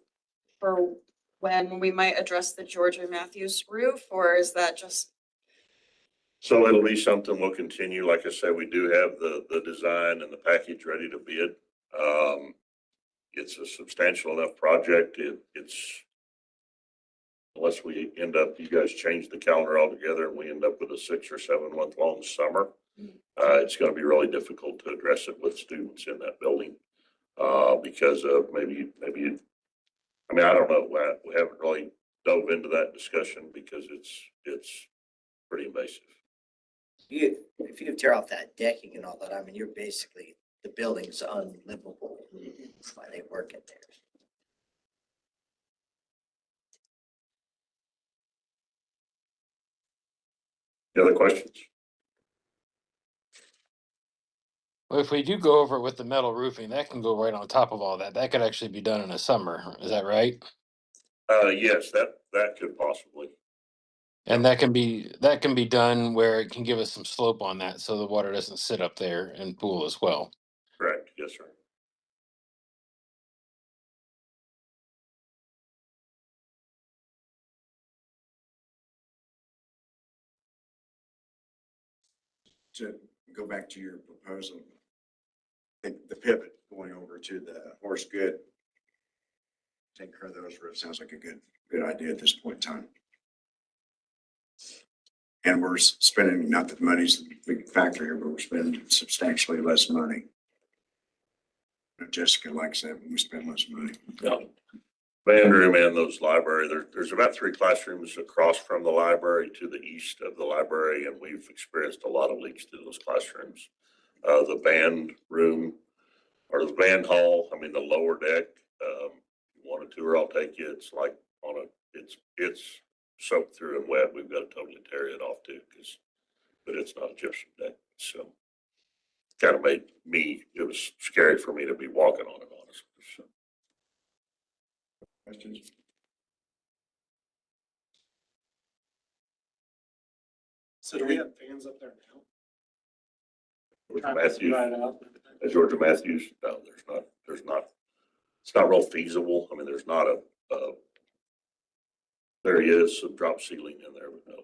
for when we might address the Georgia Matthews roof, or is that just? So it'll be something we'll continue. Like I said, we do have the design and the package ready to bid. It's a substantial enough project. It's, unless we end up, you guys change the calendar altogether and we end up with a 6 or 7 month long summer. It's gonna be really difficult to address it with students in that building. Because of maybe, I mean, I don't know. We haven't really dove into that discussion because it's pretty invasive. If you tear off that decking and all that, I mean, you're basically, the building's unlivable. That's why they work in there. Any other questions? Well, if we do go over it with the metal roofing, that can go right on top of all that. That could actually be done in the summer. Is that right? Yes, that could possibly. And that can be done where it can give us some slope on that so the water doesn't sit up there and pool as well. Correct. Yes, sir. To go back to your proposal, I think the pivot going over to the horse good, take care of those roofs sounds like a good idea at this point in time. And we're spending, not that money's the big factor here, but we're spending substantially less money. Jessica likes that when we spend less money. Yeah. Band room and those library, there's about 3 classrooms across from the library to the east of the library, and we've experienced a lot of leaks to those classrooms. The band room or the band hall, I mean, the lower deck, you want a tour, I'll take you. It's like it's soaked through and wet. We've got to totally tear it off too, but it's not a gypsum deck. So kind of made me, it was scary for me to be walking on it, honestly. So. Questions? So do we have fans up there now? Georgia Matthews, no, there's not, it's not real feasible. I mean, there's not there is some drop ceiling in there, but no.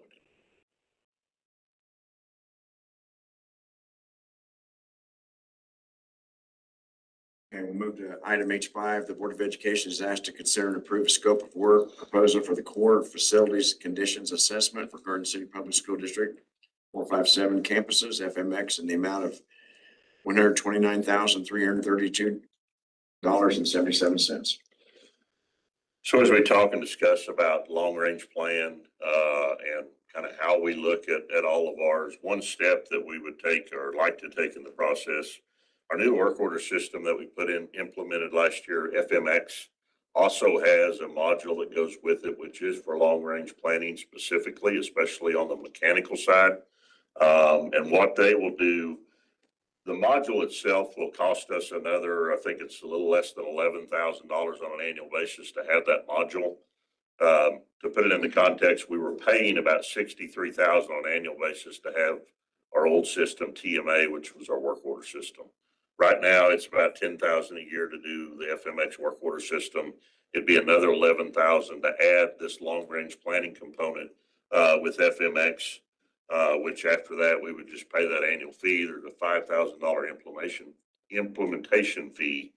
Okay, we'll move to item H5. The Board of Education is asked to consider and approve a scope of work proposal for the core facilities conditions assessment for Garden City Public School District 457 campuses, FMX, in the amount of $129,332.77. So as we talk and discuss about long-range plan, and kind of how we look at all of ours, one step that we would take or like to take in the process, our new work order system that we implemented last year, FMX, also has a module that goes with it, which is for long-range planning specifically, especially on the mechanical side. And what they will do, the module itself will cost us another, I think it's a little less than $11,000 on an annual basis to have that module. To put it into context, we were paying about $63,000 on an annual basis to have our old system TMA, which was our work order system. Right now, it's about $10,000 a year to do the FMX work order system. It'd be another $11,000 to add this long range planning component with FMX. Which after that, we would just pay that annual fee. There's a $5,000 implementation fee.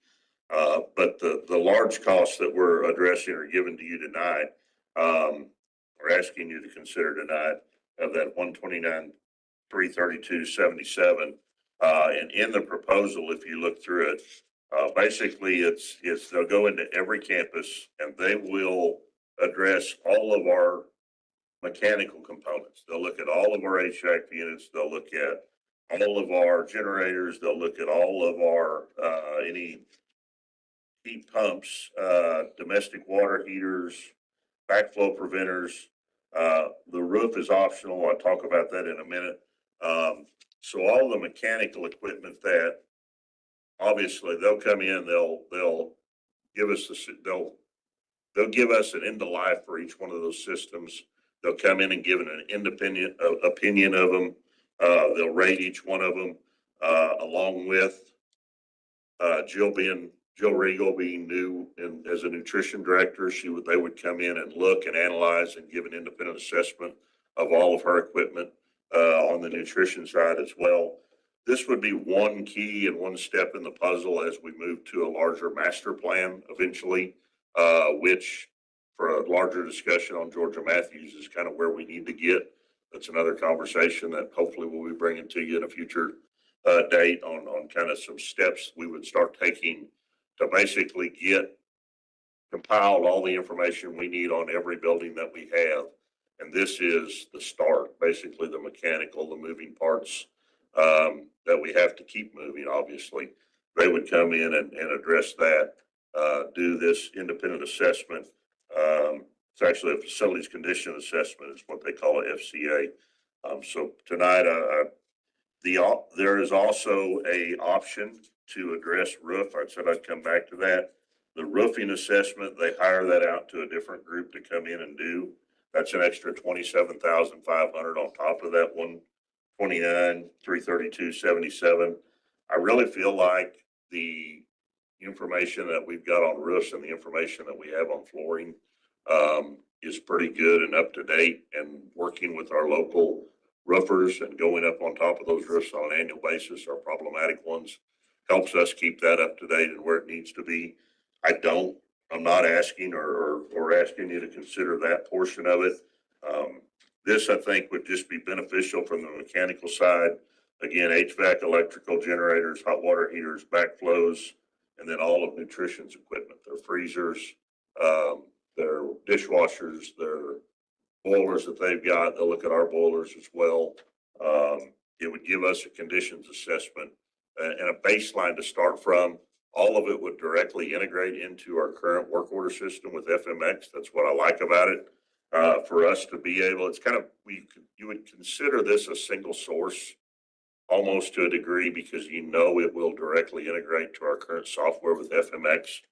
But the large costs that we're addressing are given to you tonight. We're asking you to consider tonight of that $129,332.77. And in the proposal, if you look through it, basically it's they'll go into every campus and they will address all of our mechanical components. They'll look at all of our HVAC units. They'll look at all of our generators. They'll look at all of our, any heat pumps, domestic water heaters, backflow preventers. The roof is optional. I'll talk about that in a minute. So all the mechanical equipment that obviously they'll come in, they'll give us they'll give us an end of life for each one of those systems. They'll come in and give an independent opinion of them. They'll rate each one of them, along with Jill Regal being new and as a nutrition director. They would come in and look and analyze and give an independent assessment of all of her equipment on the nutrition side as well. This would be one key and one step in the puzzle as we move to a larger master plan eventually, which for a larger discussion on Georgia Matthews is kind of where we need to get. That's another conversation that hopefully we'll be bringing to you in a future date on kind of some steps we would start taking to basically get compiled all the information we need on every building that we have. And this is the start, basically the mechanical, the moving parts that we have to keep moving, obviously. They would come in and address that, do this independent assessment. It's actually a facilities condition assessment is what they call it, FCA. So tonight, there is also a option to address roof. I said I'd come back to that. The roofing assessment, they hire that out to a different group to come in and do. That's an extra $27,500 on top of that $129,332.77. I really feel like the information that we've got on roofs and the information that we have on flooring is pretty good and up to date, and working with our local roofers and going up on top of those roofs on an annual basis, our problematic ones, helps us keep that up to date and where it needs to be. I'm not asking or asking you to consider that portion of it. This, I think, would just be beneficial from the mechanical side. Again, HVAC, electrical generators, hot water heaters, backflows, and then all of nutrition's equipment, their freezers, their dishwashers, their boilers that they've got. They'll look at our boilers as well. It would give us a conditions assessment and a baseline to start from. All of it would directly integrate into our current work order system with FMX. That's what I like about it. For us to be able, it's kind of, you would consider this a single source almost to a degree, because it will directly integrate to our current software with FMX.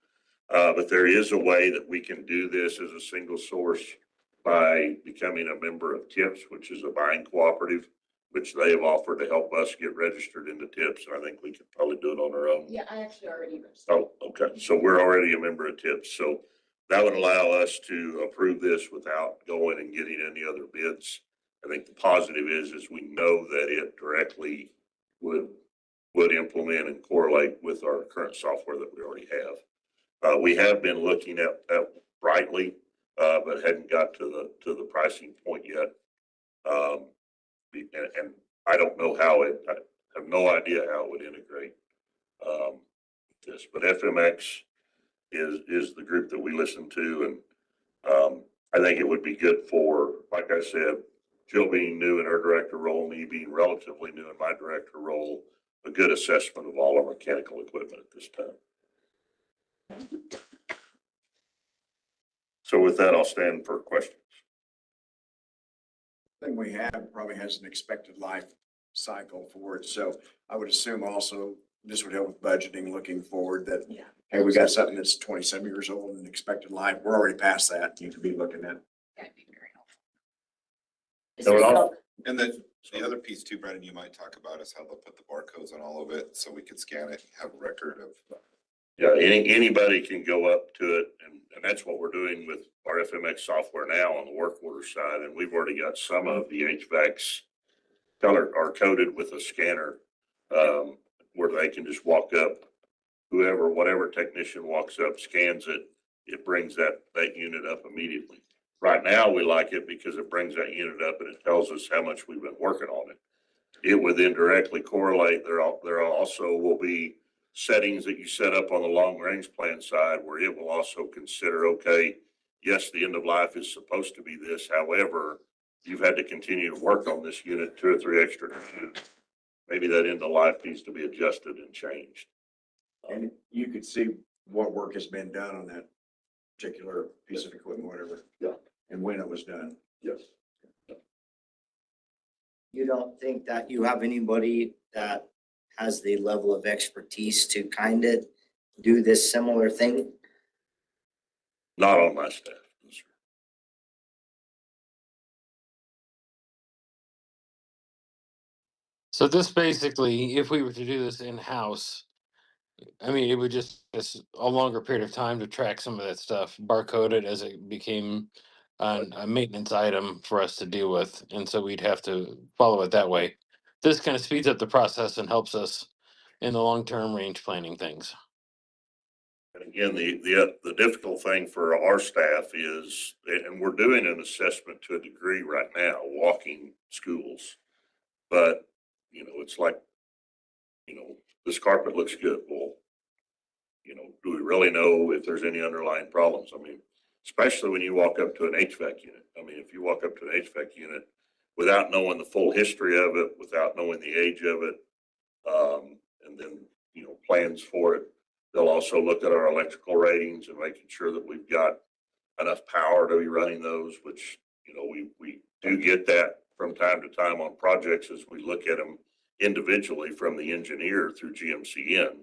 But there is a way that we can do this as a single source by becoming a member of TIPS, which is a buying cooperative, which they have offered to help us get registered into TIPS. And I think we could probably do it on our own. Yeah, I actually already registered. Oh, okay. So we're already a member of TIPS. So that would allow us to approve this without going and getting any other bids. I think the positive is we know that it directly would implement and correlate with our current software that we already have. We have been looking at Brightly, but hadn't got to the pricing point yet. And I don't know how I have no idea how it would integrate this, but FMX is the group that we listen to. And I think it would be good for, like I said, Jill being new in her director role, me being relatively new in my director role, a good assessment of all our mechanical equipment at this time. So with that, I'll stand for questions. Thing we have probably has an expected life cycle for it. So I would assume also this would help with budgeting looking forward that, hey, we got something that's 27 years old and expected life. We're already past that. You could be looking at. That'd be very helpful. And then the other piece too, Brendan, you might talk about is how they'll put the barcodes on all of it so we could scan it, have a record of. Yeah, anybody can go up to it, and that's what we're doing with our FMX software now on the work order side. And we've already got some of the HVACs are coded with a scanner, where they can just walk up, whatever technician walks up, scans it, it brings that unit up immediately. Right now, we like it because it brings that unit up and it tells us how much we've been working on it. It would then directly correlate. There also will be settings that you set up on the long range plan side where it will also consider, okay, yes, the end of life is supposed to be this. However, you've had to continue to work on this unit 2 or 3 extra days. Maybe that end of life needs to be adjusted and changed. And you could see what work has been done on that particular piece of equipment, whatever. Yeah. And when it was done. Yes. You don't think that you have anybody that has the level of expertise to kind of do this similar thing? Not on my staff. No, sir. So this basically, if we were to do this in-house, I mean, it would just, it's a longer period of time to track some of that stuff, barcode it as it became a maintenance item for us to deal with. And so we'd have to follow it that way. This kind of speeds up the process and helps us in the long-term range planning things. And again, the difficult thing for our staff is, and we're doing an assessment to a degree right now, walking schools. But, you know, it's like, you know, this carpet looks good. Well, you know, do we really know if there's any underlying problems? I mean, especially when you walk up to an HVAC unit. I mean, if you walk up to an HVAC unit without knowing the full history of it, without knowing the age of it, and then, you know, plans for it, they'll also look at our electrical ratings and making sure that we've got enough power to be running those, which, you know, we do get that from time to time on projects as we look at them individually from the engineer through GMCN.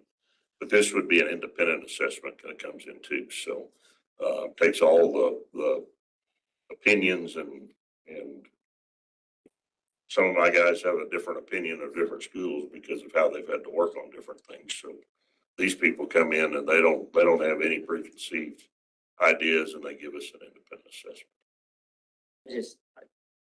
But this would be an independent assessment that comes in too. So takes all the opinions and some of my guys have a different opinion of different schools because of how they've had to work on different things. So these people come in and they don't have any preconceived ideas and they give us an independent assessment.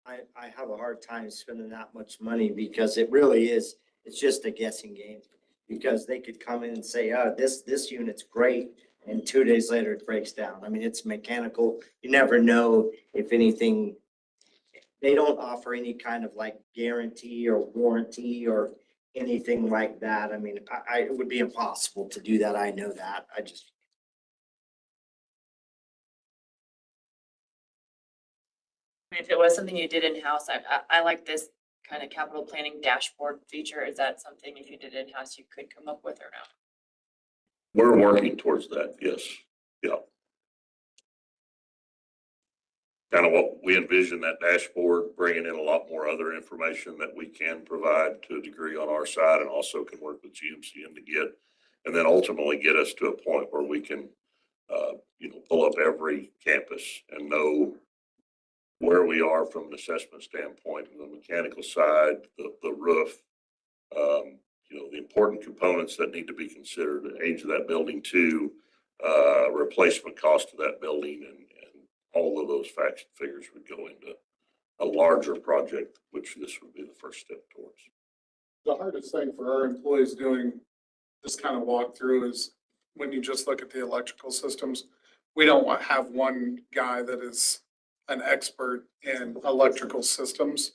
I have a hard time spending that much money because it really is, it's just a guessing game. Because they could come in and say, oh, this unit's great, and 2 days later it breaks down. I mean, it's mechanical. You never know if anything, they don't offer any kind of like guarantee or warranty or anything like that. I mean, it would be impossible to do that. I know that. If it was something you did in-house, I like this kind of capital planning dashboard feature. Is that something if you did in-house, you could come up with or not? We're working towards that. Yes. Yeah. Kind of what we envision that dashboard, bringing in a lot more other information that we can provide to a degree on our side and also can work with GMCN to get, and then ultimately get us to a point where we can, you know, pull up every campus and know where we are from an assessment standpoint, the mechanical side, the roof, you know, the important components that need to be considered, the age of that building too, replacement cost of that building, and all of those facts and figures would go into a larger project, which this would be the first step towards. The hardest thing for our employees doing this kind of walkthrough is when you just look at the electrical systems, we don't have one guy that is an expert in electrical systems.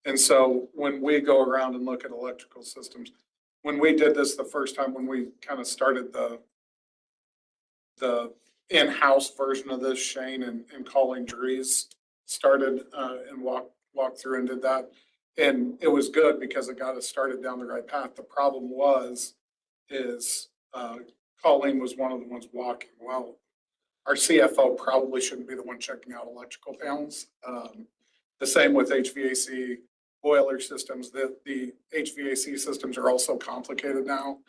And so when we go around and look at electrical systems, when we did this the first time, when we kind of started the in-house version of this, Shane and Colleen Dries started and walked through and did that. And it was good because it got us started down the right path. The problem is Colleen was one of the ones walking. Well, our CFO probably shouldn't be the one checking out electrical panels. The same with HVAC boiler systems. The HVAC systems are also complicated now.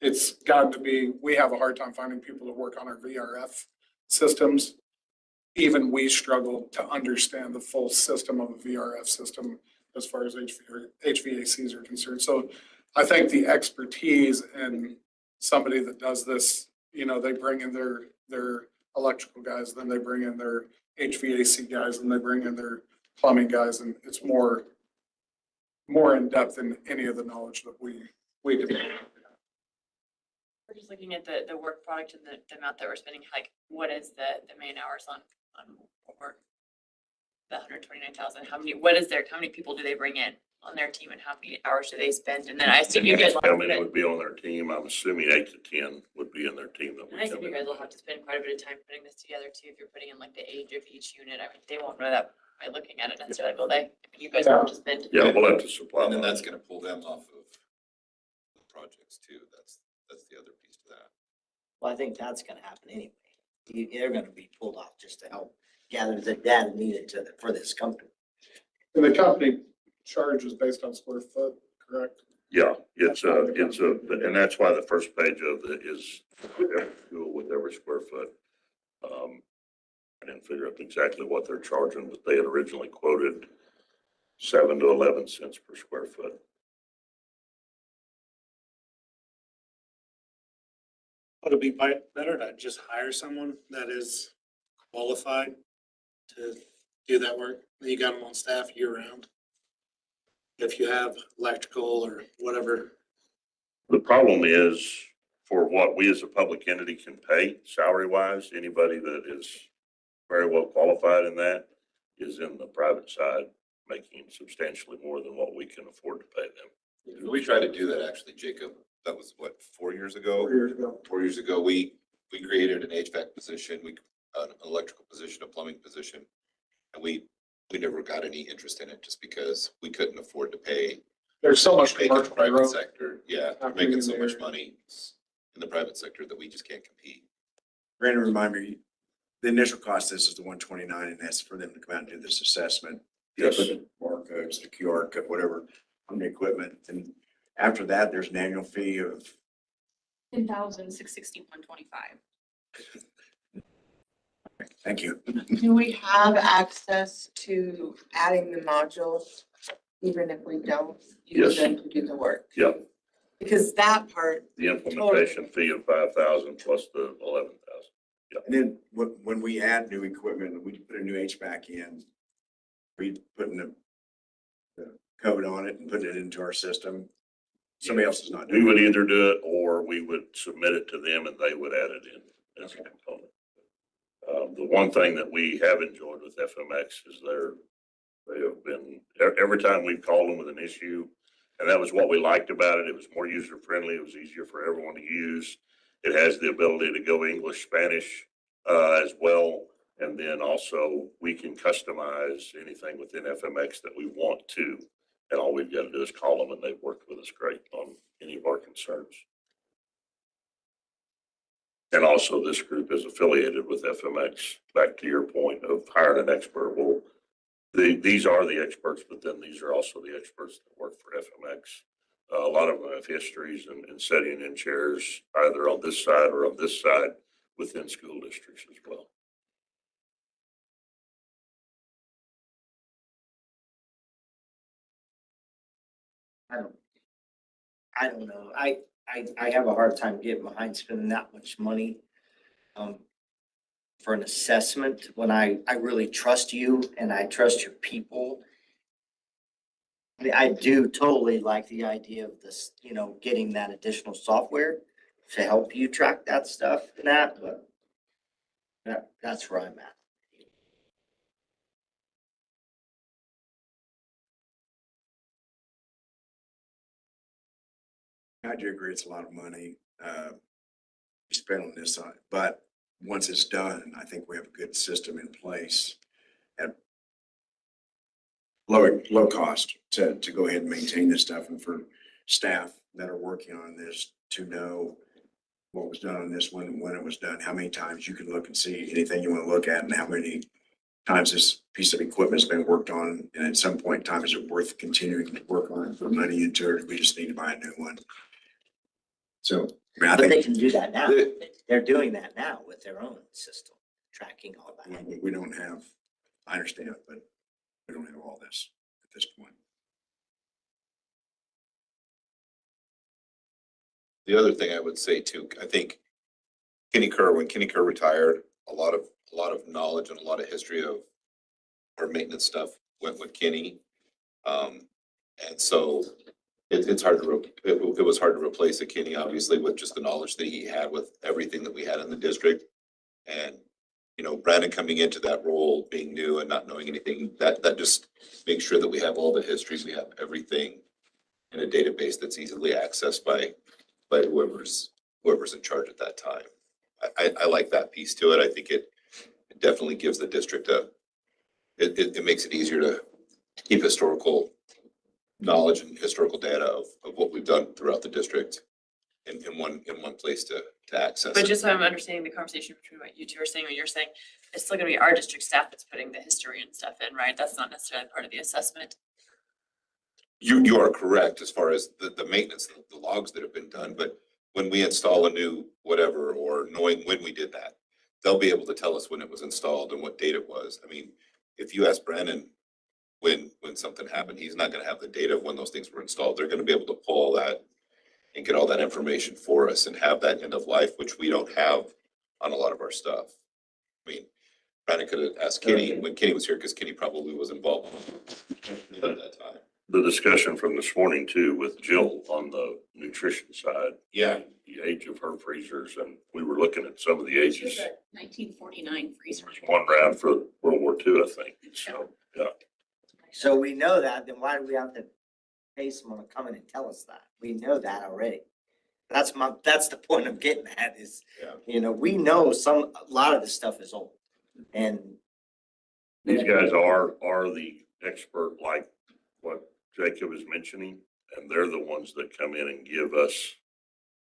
It's gotten to be, we have a hard time finding people to work on our VRF systems. Even we struggle to understand the full system of a VRF system as far as HVACs are concerned. So I think the expertise and somebody that does this, you know, they bring in their electrical guys, then they bring in their HVAC guys, and they bring in their plumbing guys, and it's more in depth than any of the knowledge that we develop. We're just looking at the work product and the amount that we're spending, like what is the main hours on work? The 129,000, how many people do they bring in on their team and how many hours do they spend? And then I assume you guys. How many would be on their team? I'm assuming 8 to 10 would be in their team. And I assume you guys will have to spend quite a bit of time putting this together too, if you're putting in like the age of each unit. I mean, they won't know that by looking at it necessarily, will they? You guys will have to spend. Yeah, we'll have to supply. And then that's gonna pull them off of the projects too. That's the other piece to that. Well, I think that's gonna happen anyway. They're gonna be pulled off just to help gather the data needed for this company. And the company charge is based on square foot, correct? Yeah, and that's why the first page of it is every school with every square foot. I didn't figure out exactly what they're charging, but they had originally quoted 7 to 11 cents per square foot. Would it be better to just hire someone that is qualified to do that work? You got them on staff year round? If you have electrical or whatever. The problem is, for what we as a public entity can pay salary wise, anybody that is very well qualified in that is in the private side, making substantially more than what we can afford to pay them. We tried to do that actually, Jacob. That was what, 4 years ago? 4 years ago. 4 years ago, we created an HVAC position, an electrical position, a plumbing position. And we never got any interest in it just because we couldn't afford to pay. There's so much Make it the commercial private growth. sector. Yeah, we're Not making being so much there. money in the private sector that we just can't compete. Brandon, remind me, the initial cost, this is the 129, and that's for them to come out and do this assessment. Yes. Put the barcodes, the QR code, whatever, on the equipment. And after that, there's an annual fee of, 10,661.25. thank you. Do we have access to adding the modules, even if we don't use Yes. them to do the work? Yep, Because that part, the implementation fee of 5,000 plus the 11,000. And then when we add new equipment, we put a new HVAC in, we putting the code on it and putting it into our system. Somebody else is not We doing would it. either do it or we would submit it to them and they would add it in as a component. The one thing that we have enjoyed with FMX is they have been, every time we've called them with an issue, and that was what we liked about it. It was more user friendly. It was easier for everyone to use. It has the ability to go English, Spanish, as well. And then also we can customize anything within FMX that we want to. And all we've got to do is call them and they've worked with us great on any of our concerns. And also this group is affiliated with FMX. Back to your point of hiring an expert. Well, these are the experts, but then these are also the experts that work for FMX. A lot of them have histories and sitting in chairs either on this side or on this side within school districts as well. I don't know. I have a hard time getting behind spending that much money for an assessment when I really trust you and I trust your people. I mean, I do totally like the idea of this, getting that additional software to help you track that stuff and that, but that's where I'm at. I do agree, it's a lot of money, spent on this side, but once it's done, I think we have a good system in place at low cost to go ahead and maintain this stuff, and for staff that are working on this to know what was done on this one, when it was done, how many times you can look and see anything you want to look at, and how many times this piece of equipment's been worked on, and at some point in time, is it worth continuing to work on it, put money into it, we just need to buy a new one. So, I mean, I But they think can do that now. They're doing that now with their own system, tracking all that. we don't have, I understand, but we don't have all this at this point. The other thing I would say too, I think when Kenny Kerr retired, a lot of knowledge and a lot of history of our maintenance stuff went with Kenny. And so it's hard it was hard to replace a Kenny, obviously, with just the knowledge that he had with everything that we had in the district. And, Brandon coming into that role, being new and not knowing anything, that just makes sure that we have all the history, we have everything in a database that's easily accessed by whoever's in charge at that time. I like that piece to it. I think it definitely gives the district it makes it easier to keep historical knowledge and historical data of what we've done throughout the district in one place to access. But it. just so I'm understanding the conversation between what you two are saying, what you're saying, it's still gonna be our district staff that's putting the history and stuff in, right? That's not necessarily part of the assessment. You are correct as far as the maintenance, the logs that have been done, but when we install a new whatever, or knowing when we did that, they'll be able to tell us when it was installed and what date it was. I mean, if you ask Brandon when something happened, he's not gonna have the data of when those things were installed. They're gonna be able to pull all that and get all that information for us and have that end of life, which we don't have on a lot of our stuff. I mean, Brandon could have asked Kenny when Kenny was here, because Kenny probably was involved at that time. The discussion from this morning too with Jill on the nutrition side. Yeah. The age of her freezers, and we were looking at some of the ages. 1949 freezer. One round for World War II, I think. So, yeah. So we know that, then why do we have to pay someone to come in and tell us that? We know that already. That's the point I'm getting at is, you know, we know a lot of this stuff is old and. These guys are the expert, like what Jacob is mentioning, and they're the ones that come in and give us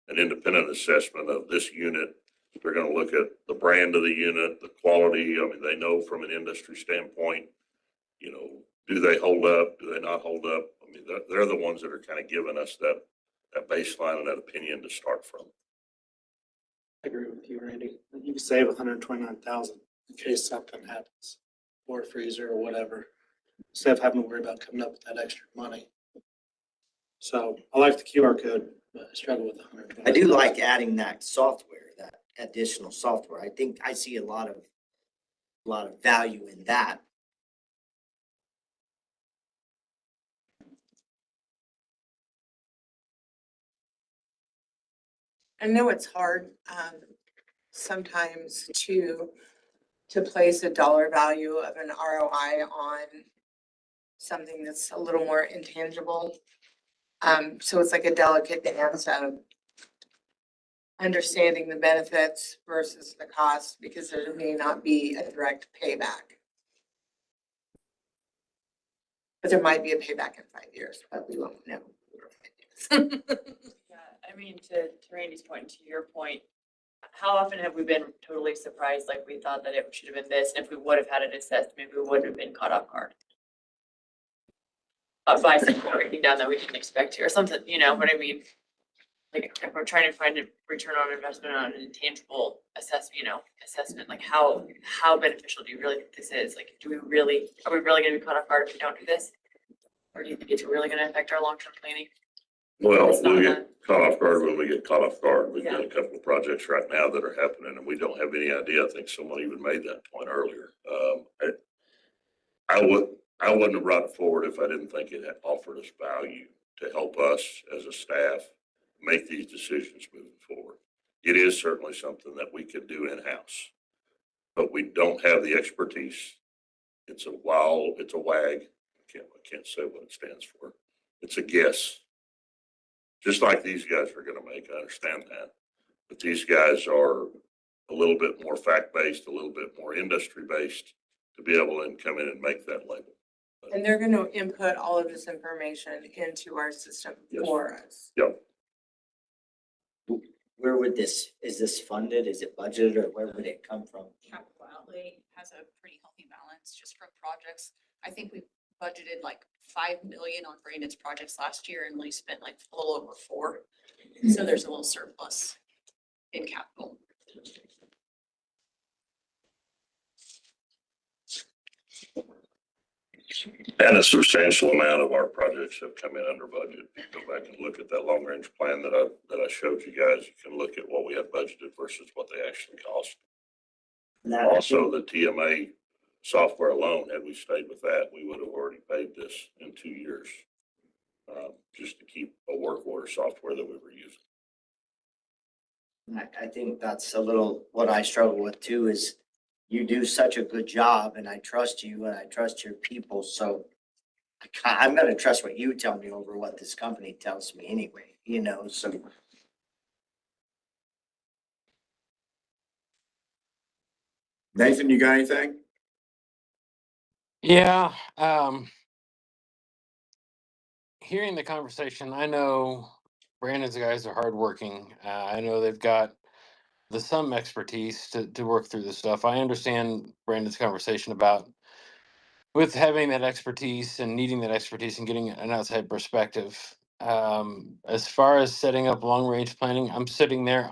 an independent assessment of this unit. They're gonna look at the brand of the unit, the quality. I mean, they know from an industry standpoint, you know, do they hold up? Do they not hold up? I mean, they're the ones that are kind of giving us that baseline and that opinion to start from. I agree with you, Randy. You can save 129,000 in case something happens, or a freezer or whatever, instead of having to worry about coming up with that extra money. So I like the QR code, but I struggle with 120. I do like adding that software, that additional software. I think I see a lot of value in that. I know it's hard, sometimes to place a dollar value of an ROI on something that's a little more intangible. So it's like a delicate dance of understanding the benefits versus the cost, because there may not be a direct payback. But there might be a payback in 5 years, but we won't know. Yeah, I mean, to Randy's point, to your point, how often have we been totally surprised, like we thought that it should have been this, and if we would have had it assessed, maybe we wouldn't have been caught off guard? By something breaking down that we didn't expect to, or something, you know what I mean? Like, if we're trying to find a return on investment on an intangible assessment, like how beneficial do you really think this is? Like, are we really gonna be caught off guard if we don't do this? Or do you think it's really gonna affect our long-term planning? Well, It's not we'll that- get caught off guard when we get caught off guard. We've got Yeah. a couple of projects right now that are happening and we don't have any idea. I think someone even made that point earlier. I wouldn't have brought it forward if I didn't think it had offered us value to help us as a staff make these decisions moving forward. It is certainly something that we could do in-house, but we don't have the expertise. It's a WAG. I can't say what it stands for. It's a guess. Just like these guys are gonna make, I understand that. But these guys are a little bit more fact-based, a little bit more industry-based to be able to come in and make that label. And they're gonna input all of this information into our system Yes. for us. Yep. Where would is this funded? Is it budgeted or where would it come from? Capital outlay has a pretty healthy balance just from projects. I think we budgeted like 5 million on Brandon's projects last year and we spent like a little over 4. So there's a little surplus in capital. And a substantial amount of our projects have come in under budget. Go back and look at that long range plan that I showed you guys. You can look at what we had budgeted versus what they actually cost. Also, the TMA software alone, had we stayed with that, we would have already paid this in 2 years. Just to keep a work order software that we were using. I think that's a little what I struggle with too, is you do such a good job and I trust you and I trust your people. So I'm gonna trust what you tell me over what this company tells me anyway, you know, so. Nathan, you got anything? Yeah, hearing the conversation, I know Brandon's guys are hardworking. I know they've got some expertise to work through this stuff. I understand Brandon's conversation about with having that expertise and needing that expertise and getting an outside perspective. As far as setting up long range planning, I'm sitting there.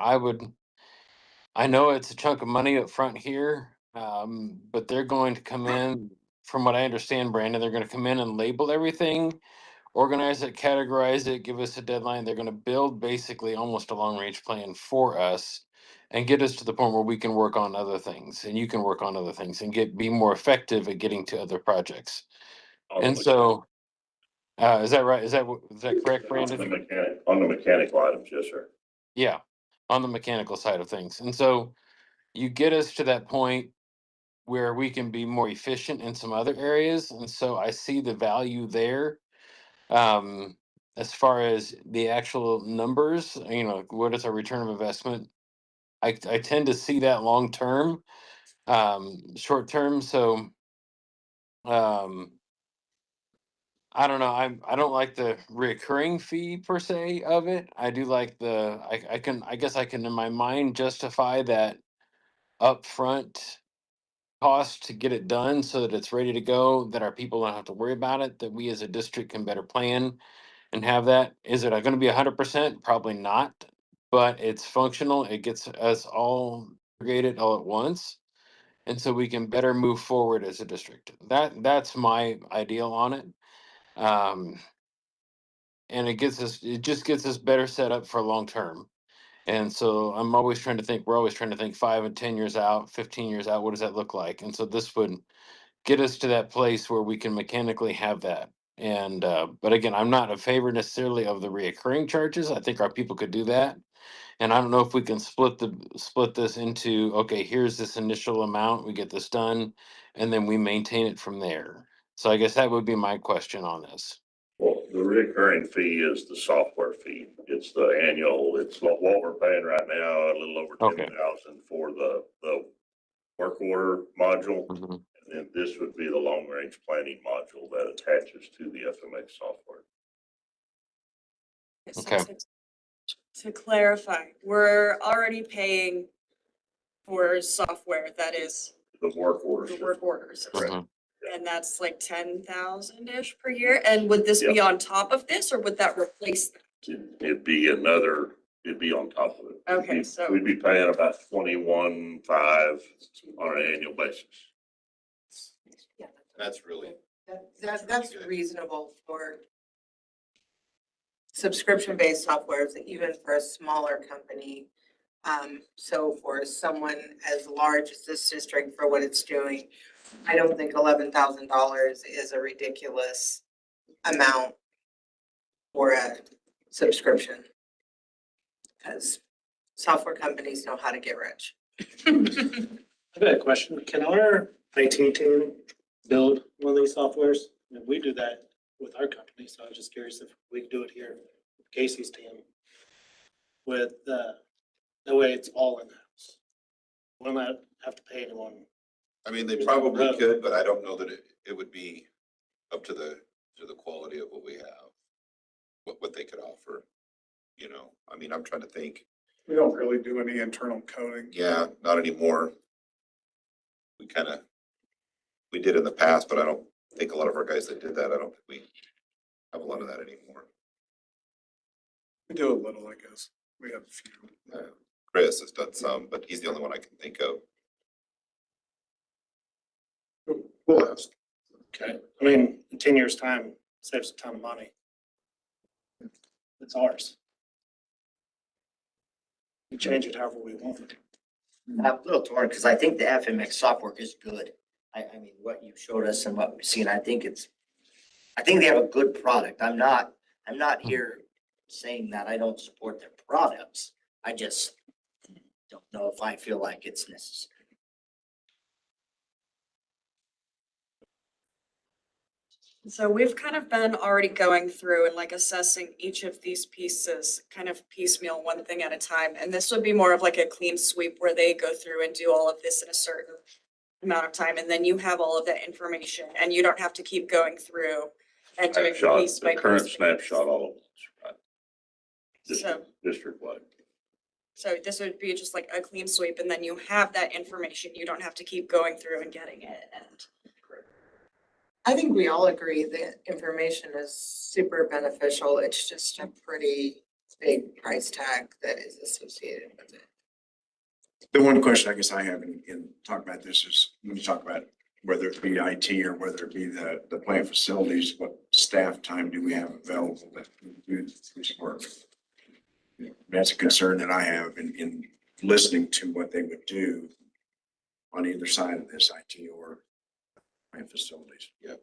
I know it's a chunk of money up front here, but they're going to come in, from what I understand, Brandon, they're gonna come in and label everything, organize it, categorize it, give us a deadline. They're gonna build basically almost a long-range plan for us and get us to the point where we can work on other things and you can work on other things and be more effective at getting to other projects. And so, is that right? Is that correct, Brandon? On the mechanical items, yes, sir. Yeah, on the mechanical side of things. And so you get us to that point where we can be more efficient in some other areas. And so I see the value there. As far as the actual numbers, what is our return of investment? I tend to see that long term, short term. So, um, I don't know. I don't like the recurring fee per se of it. I do like I guess I can in my mind justify that upfront cost to get it done so that it's ready to go, that our people don't have to worry about it, that we as a district can better plan and have that. Is it going to be 100%? Probably not, but it's functional. It gets us all aggregated all at once. And so we can better move forward as a district. That's my ideal on it. Um, and it just gets us better set up for long term. And so we're always trying to think 5 and 10 years out, 15 years out, what does that look like? And so this would get us to that place where we can mechanically have that. And but again, I'm not a favor necessarily of the reoccurring charges. I think our people could do that. And I don't know if we can split this into, okay, here's this initial amount, we get this done, and then we maintain it from there. So I guess that would be my question on this. Well, the recurring fee is the software fee. It's the annual, it's what we're paying right now, a little over Okay. 10,000 for the work order module. Mhm. And then this would be the long range planning module that attaches to the FMX software. So Okay. to clarify, we're already paying for software that is The work orders. the work orders. Mhm. And that's like 10,000-ish per year. And would this be on top of this or would that replace that? It'd be on top of it. Okay, so We'd be paying about 21.5 on an annual basis. That's really, That's reasonable for subscription-based software, even for a smaller company. So for someone as large as this district for what it's doing, I don't think $11,000 is a ridiculous amount for a subscription. Because software companies know how to get rich. I've got a question. Can our IT team build one of these softwares? And we do that with our company, so I was just curious if we could do it here, with Casey's team. With, that way it's all in-house. We'll not have to pay anyone. I mean, they probably could, but I don't know that it would be up to the quality of what we have. What they could offer, I mean, I'm trying to think. We don't really do any internal coding. Yeah, not anymore. We did in the past, but I don't think a lot of our guys that did that, I don't think we have a lot of that anymore. We do a little, I guess. We have a few. Chris has done some, but he's the only one I can think of. We'll ask. Okay, I mean, in 10 years' time, saves a ton of money. It's ours. We change it however we want. I'm a little torn because I think the FMX software is good. I mean, what you showed us and what we've seen, I think they have a good product. I'm not here saying that I don't support their products. I just don't know if I feel like it's necessary. So we've kind of been already going through and like assessing each of these pieces, kind of piecemeal, one thing at a time. And this would be more of like a clean sweep where they go through and do all of this in a certain amount of time. And then you have all of that information and you don't have to keep going through and doing piece by The current piece. snapshot, all of it's right. So, District wide. so this would be just like a clean sweep and then you have that information. You don't have to keep going through and getting it and. I think we all agree that information is super beneficial. It's just a pretty big price tag that is associated with it. The one question I guess I have in talking about this is when you talk about whether it be IT or whether it be the plant facilities, what staff time do we have available that can do this work? That's a concern that I have in listening to what they would do on either side of this, IT or plant facilities. Yeah.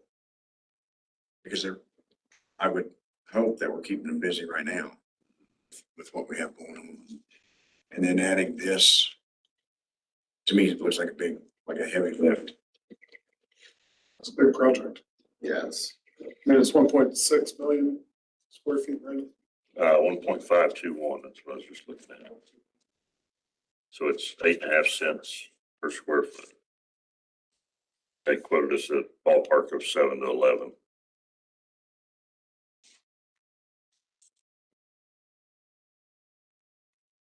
Because I would hope that we're keeping them busy right now with what we have going on. And then adding this, to me, it looks like a heavy lift. It's a big project. Yes. I mean, it's 1.6 million square feet, right? 1.521, that's what I was just looking at. So it's 8.5 cents per square foot. They quoted us a ballpark of 7 to 11.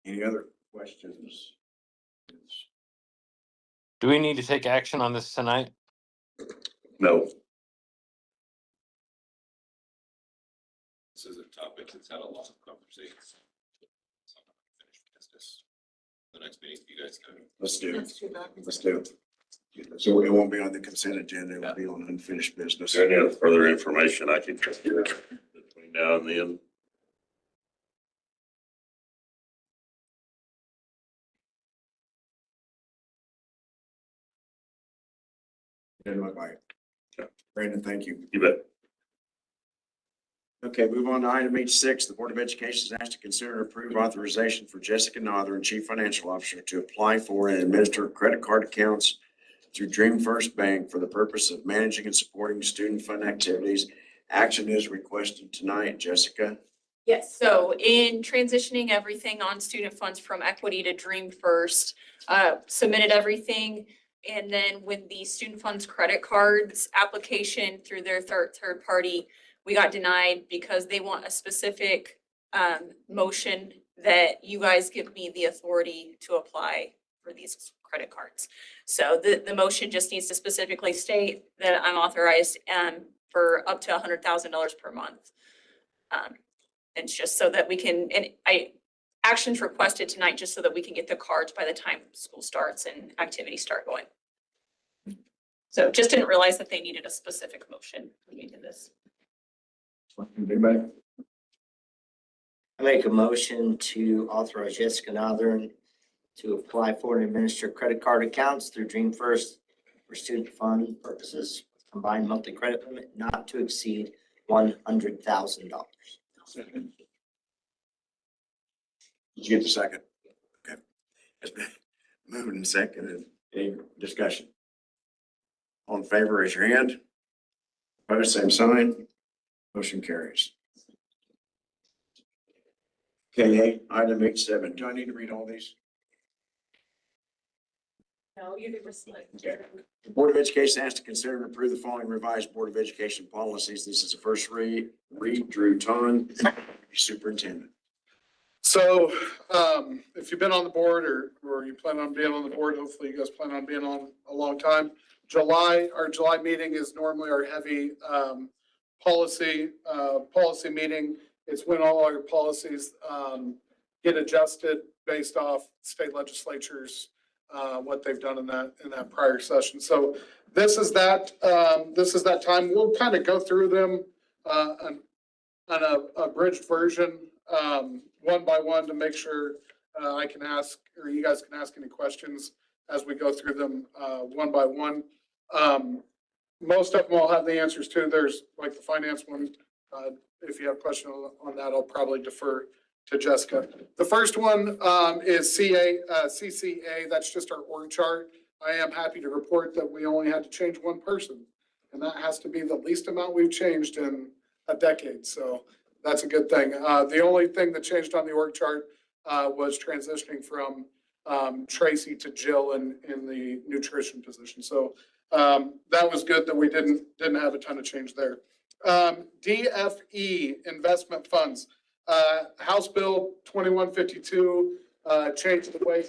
Any other questions? Do we need to take action on this tonight? No, This is a topic that's had a lot of conversations. The next meeting, you guys can. Let's do it. Let's do it. So it won't be on the consent agenda, it will be on unfinished business. is there any other further information I can get between now and then? Didn't look like it. Brandon, thank you. You bet. Okay, move on to item H6. The Board of Education is asked to consider and approve authorization for Jessica Nother, Chief Financial Officer, to apply for and administer credit card accounts through Dream First Bank for the purpose of managing and supporting student fund activities. Action is requested tonight. Jessica? Yes, so in transitioning everything on student funds from Equity to Dream First, submitted everything. And then when the student funds credit cards application through their third party, we got denied because they want a specific motion that you guys give me the authority to apply for these credit cards. So the motion just needs to specifically state that I'm authorized for up to $100,000 per month. It's just so that we can, and actions requested tonight, just so that we can get the cards by the time school starts and activities start going. So just didn't realize that they needed a specific motion when we did this. Anybody? I make a motion to authorize Jessica Northern to apply for and administer credit card accounts through Dream First for student fund purposes, combined monthly credit limit not to exceed $100,000. Did you get the second? Okay. It's been moved and seconded. Any discussion? All in favor, raise your hand. Opposed, same sign. Motion carries. Okay, item H7. Do I need to read all these? No, you did just like. Okay. The Board of Education has to consider and approve the following revised Board of Education policies. This is the first read. Drew Ton, Superintendent. So, if you've been on the board or you plan on being on the board, hopefully you guys plan on being on a long time. Our July meeting is normally our heavy, policy meeting. It's when all our policies, get adjusted based off state legislatures, what they've done in that prior session. So this is that time. We'll kind of go through them, on a abridged version, one by one to make sure I can ask, or you guys can ask any questions as we go through them one by one. Most of them I'll have the answers to. There's like the finance one. If you have a question on that, I'll probably defer to Jessica. The first one is CCA. That's just our org chart. I am happy to report that we only had to change one person, and that has to be the least amount we've changed in a decade. So that's a good thing. The only thing that changed on the org chart was transitioning from Tracy to Jill in the nutrition position. So that was good that we didn't have a ton of change there. DFE investment funds. House Bill 2152 changed the way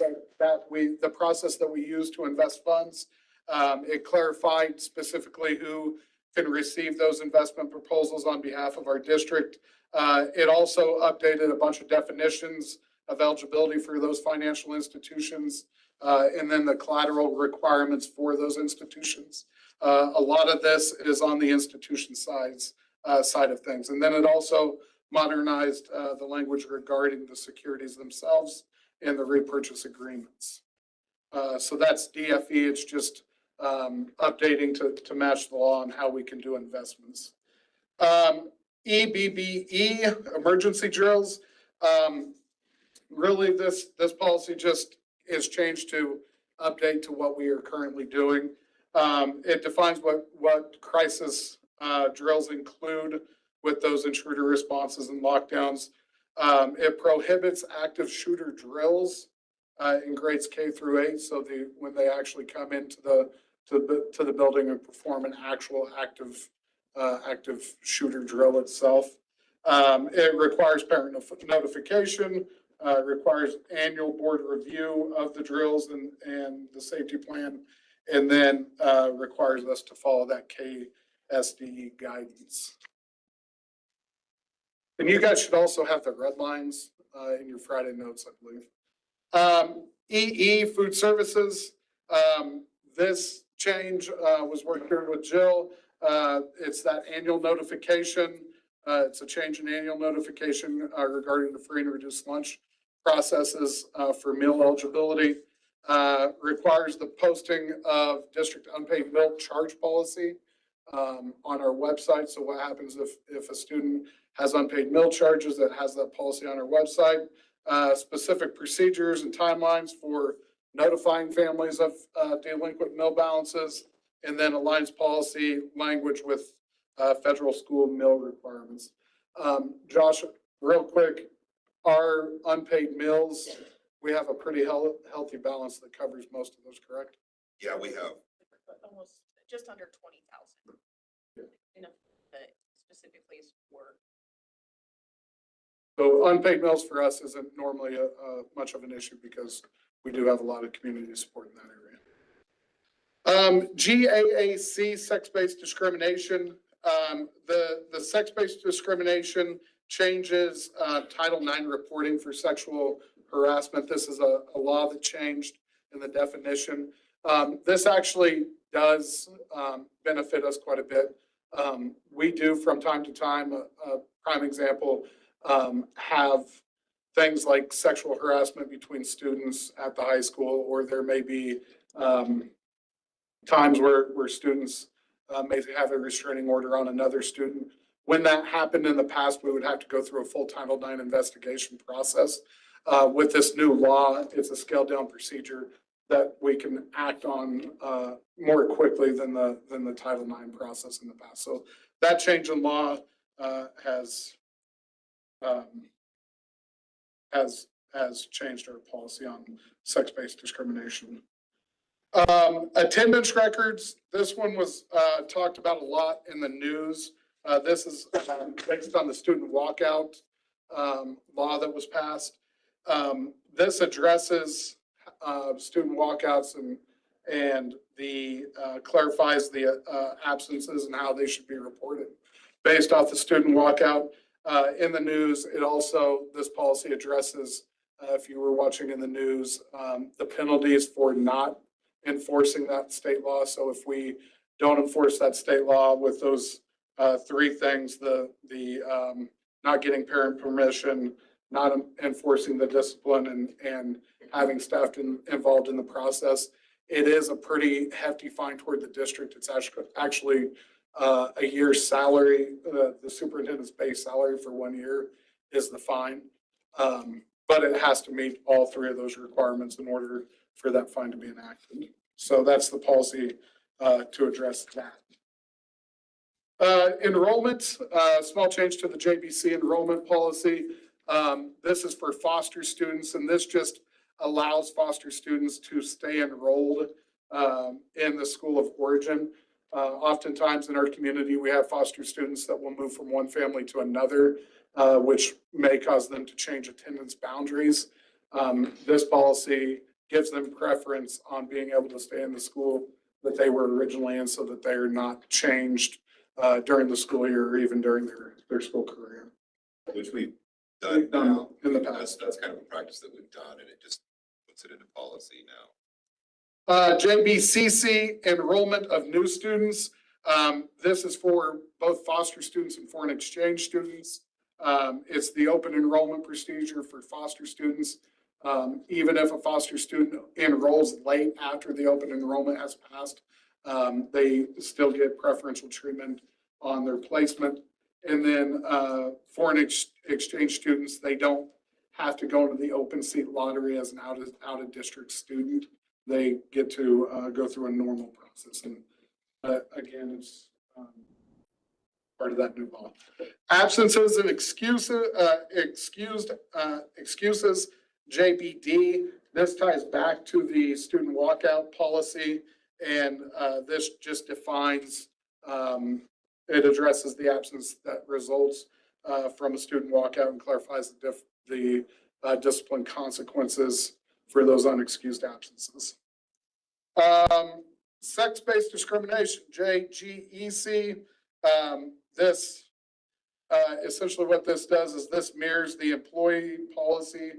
the process that we use to invest funds. It clarified specifically who can receive those investment proposals on behalf of our district. It also updated a bunch of definitions of eligibility for those financial institutions. and then the collateral requirements for those institutions. A lot of this is on the institution side of things. And then it also modernized the language regarding the securities themselves and the repurchase agreements. So that's DFE. It's just updating to match the law on how we can do investments. EBBE, emergency drills. Really, this policy just is changed to update to what we are currently doing. It defines what crisis drills include with those intruder responses and lockdowns. It prohibits active shooter drills in grades K through 8. So when they actually come into the building and perform an actual active shooter drill itself. It requires parent notification, requires annual board review of the drills and the safety plan, and then requires us to follow that KSDE guidance. And you guys should also have the red lines in your Friday notes, I believe. EE, food services. This change was worked through with Jill. It's that annual notification. It's a change in annual notification regarding the free and reduced lunch processes for meal eligibility. Requires the posting of district unpaid meal charge policy on our website. So what happens if a student has unpaid meal charges, that has that policy on our website. Specific procedures and timelines for notifying families of delinquent meal balances, and then aligns policy language with federal school meal requirements. Josh, real quick, our unpaid meals, we have a pretty healthy balance that covers most of those, correct? Yeah, we have. Almost just under 20,000. Enough that specifically is for. So unpaid meals for us isn't normally a much of an issue because we do have a lot of community support in that area. GAAC, sex-based discrimination. The sex-based discrimination changes Title IX reporting for sexual harassment. This is a law that changed in the definition. This actually does benefit us quite a bit. We do from time to time, a prime example, have things like sexual harassment between students at the high school, or there may be times where students may have a restraining order on another student. When that happened in the past, we would have to go through a full Title IX investigation process. With this new law, it's a scaled down procedure that we can act on more quickly than the Title IX process in the past. So that change in law has changed our policy on sex-based discrimination. Attendance records. This one was talked about a lot in the news. This is based on the student walkout law that was passed. This addresses student walkouts and clarifies the absences and how they should be reported based off the student walkout. In the news, this policy addresses, if you were watching in the news, the penalties for not enforcing that state law. So if we don't enforce that state law with those three things, the not getting parent permission, not enforcing the discipline, and having staff involved in the process, it is a pretty hefty fine toward the district. It's actually a year's salary. The superintendent's base salary for 1 year is the fine. But it has to meet all three of those requirements in order for that fine to be enacted. So that's the policy to address that. Enrollment, small change to the JBC enrollment policy. This is for foster students, and this just allows foster students to stay enrolled in the school of origin. Oftentimes in our community, we have foster students that will move from one family to another, which may cause them to change attendance boundaries. This policy gives them preference on being able to stay in the school that they were originally in, so that they are not changed during the school year or even during their school career. Which we've done Done now. in the past. That's kind of a practice that we've done, and it just puts it into policy now. JBCC, enrollment of new students. This is for both foster students and foreign exchange students. It's the open enrollment procedure for foster students. Even if a foster student enrolls late after the open enrollment has passed, they still get preferential treatment on their placement. And then foreign exchange students, they don't have to go into the open seat lottery as an out of district student. They get to go through a normal process. And again, it's part of that new law. Absences and excuses, JBD. This ties back to the student walkout policy, and this just defines, it addresses the absence that results from a student walkout and clarifies the discipline consequences for those unexcused absences. Sex-based discrimination, JGEC. This essentially what this does is this mirrors the employee policy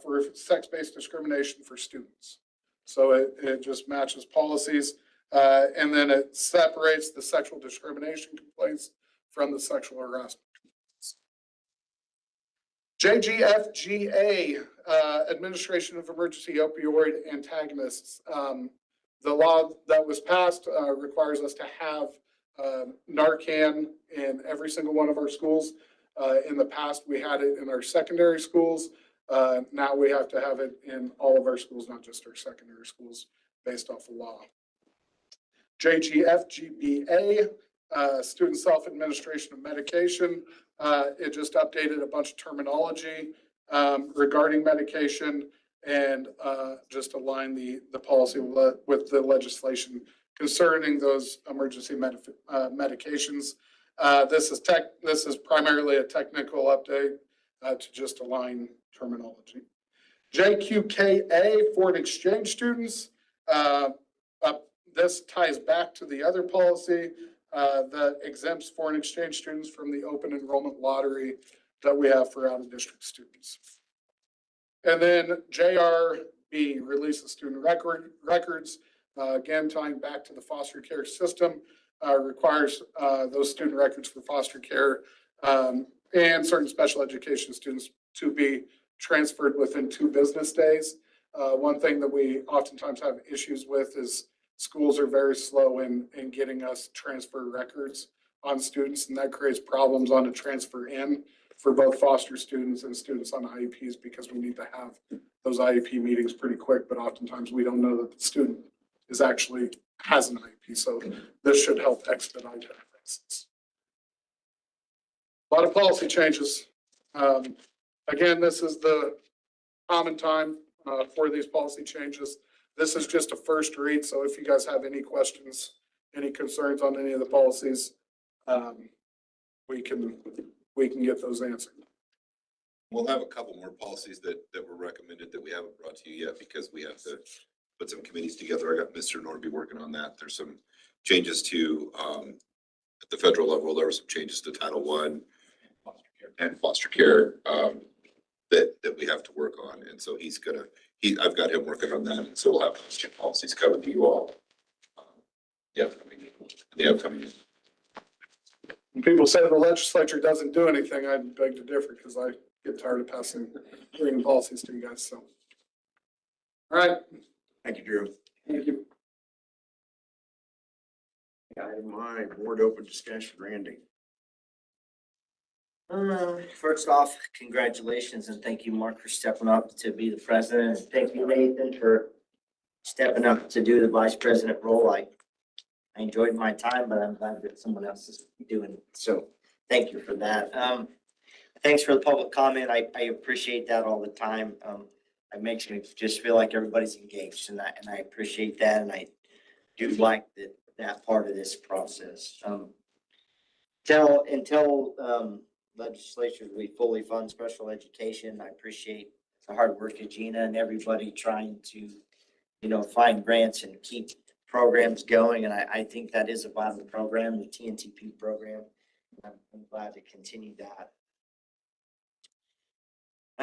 for sex-based discrimination for students. So it just matches policies, and then it separates the sexual discrimination complaints from the sexual harassment complaints. JGFGA, Administration of Emergency Opioid Antagonists. The law that was passed requires us to have Narcan in every single one of our schools. In the past, we had it in our secondary schools. Now we have to have it in all of our schools, not just our secondary schools, based off the law. JGFGBA, Student Self-Administration of Medication. It just updated a bunch of terminology regarding medication and just align the policy with the legislation concerning those emergency medications. This is primarily a technical update to just align terminology. JQKA, foreign exchange students. This ties back to the other policy that exempts foreign exchange students from the open enrollment lottery that we have for out-of-district students. And then JRB, release of student records. Again, tying back to the foster care system, requires those student records for foster care and certain special education students to be transferred within 2 business days. One thing that we oftentimes have issues with is schools are very slow in getting us transfer records on students, and that creates problems on a transfer in for both foster students and students on IEPs, because we need to have those IEP meetings pretty quick, but oftentimes we don't know that the student is actually has an IEP. So this should help expedite that process. A lot of policy changes. Again, this is the common time for these policy changes. This is just a first read, so if you guys have any questions, any concerns on any of the policies, we can get those answered. We'll have a couple more policies that were recommended that we haven't brought to you yet because we have to put some committees together. I got Mr. Norby working on that. There's some changes to, at the federal level, there were some changes to Title I and foster care that we have to work on. And so I've got him working on that. And so we'll have those 2 policies coming to you all. The upcoming. When people say the legislature doesn't do anything, I beg to differ, because I get tired of bringing policies to you guys. So, all right. Thank you, Drew. Thank you. Item I, board open discussion, Randy. First off, congratulations and thank you, Mark, for stepping up to be the president. And thank you, Nathan, for stepping up to do the vice president role. I enjoyed my time, but I'm glad that someone else is doing it. So thank you for that. Thanks for the public comment. I appreciate that all the time. It makes me just feel like everybody's engaged, and I appreciate that. And I do like that part of this process. Until legislature we fully fund special education, I appreciate the hard work of Gina and everybody trying to, find grants and keep programs going. And I think that is a vital program, the TNTP program. I'm glad to continue that.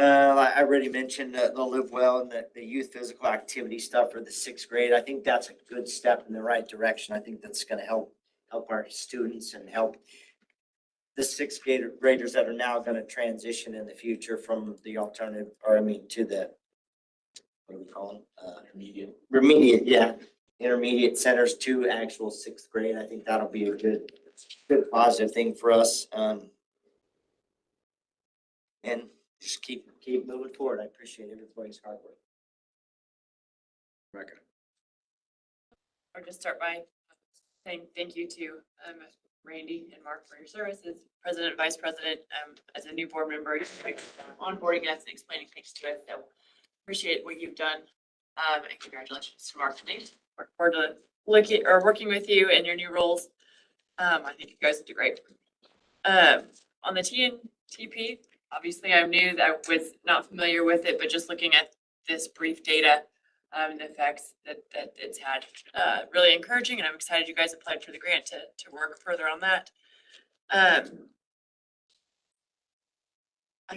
I already mentioned the Live Well and the youth physical activity stuff for the sixth grade. I think that's a good step in the right direction. I think that's gonna help our students and help the sixth graders that are now gonna transition in the future from the alternative, or I mean, to the, what do we call them? Remediate, yeah, intermediate centers to actual sixth grade. I think that'll be a good positive thing for us. And just keep moving forward. I appreciate everybody's hard work. Rebecca. Or just start by saying thank you to Randy and Mark for your services, President, Vice President, as a new board member, onboarding us and explaining things to us. So appreciate what you've done. And congratulations to Mark and Nate. Look forward to working with you in your new roles. I think you guys will do great. On the TNTP, obviously I'm new, I was not familiar with it, but just looking at this brief data, and the effects that it's had, really encouraging, and I'm excited you guys applied for the grant to work further on that. I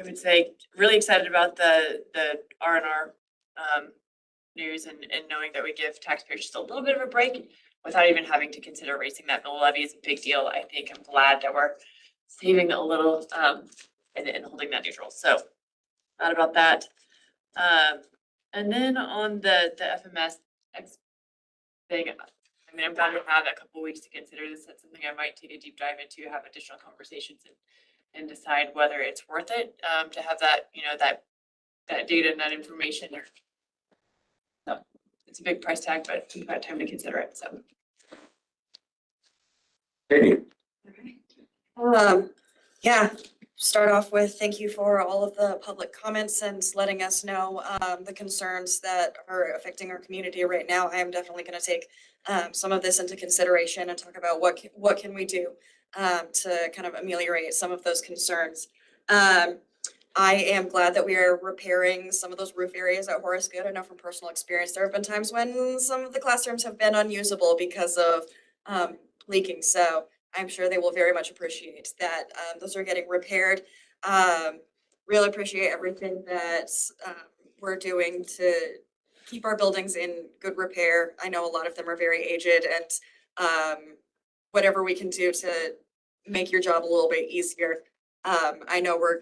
would say really excited about the R&R news and knowing that we give taxpayers just a little bit of a break without even having to consider raising that mill levy is a big deal. I think I'm glad that we're saving a little and holding that neutral. So glad about that. And then on the FMS thing, I mean, I'm glad we have a couple weeks to consider this. That's something I might take a deep dive into, have additional conversations and decide whether it's worth it to have that, that data and that information. So it's a big price tag, but we've got time to consider it. So. Katie. Yeah, start off with thank you for all of the public comments and letting us know the concerns that are affecting our community right now. I am definitely going to take some of this into consideration and talk about what can we do to kind of ameliorate some of those concerns. I am glad that we are repairing some of those roof areas at Horace Good. I know from personal experience, there have been times when some of the classrooms have been unusable because of leaking. So I'm sure they will very much appreciate that those are getting repaired. Really appreciate everything that we're doing to keep our buildings in good repair. I know a lot of them are very aged, and whatever we can do to make your job a little bit easier. I know we're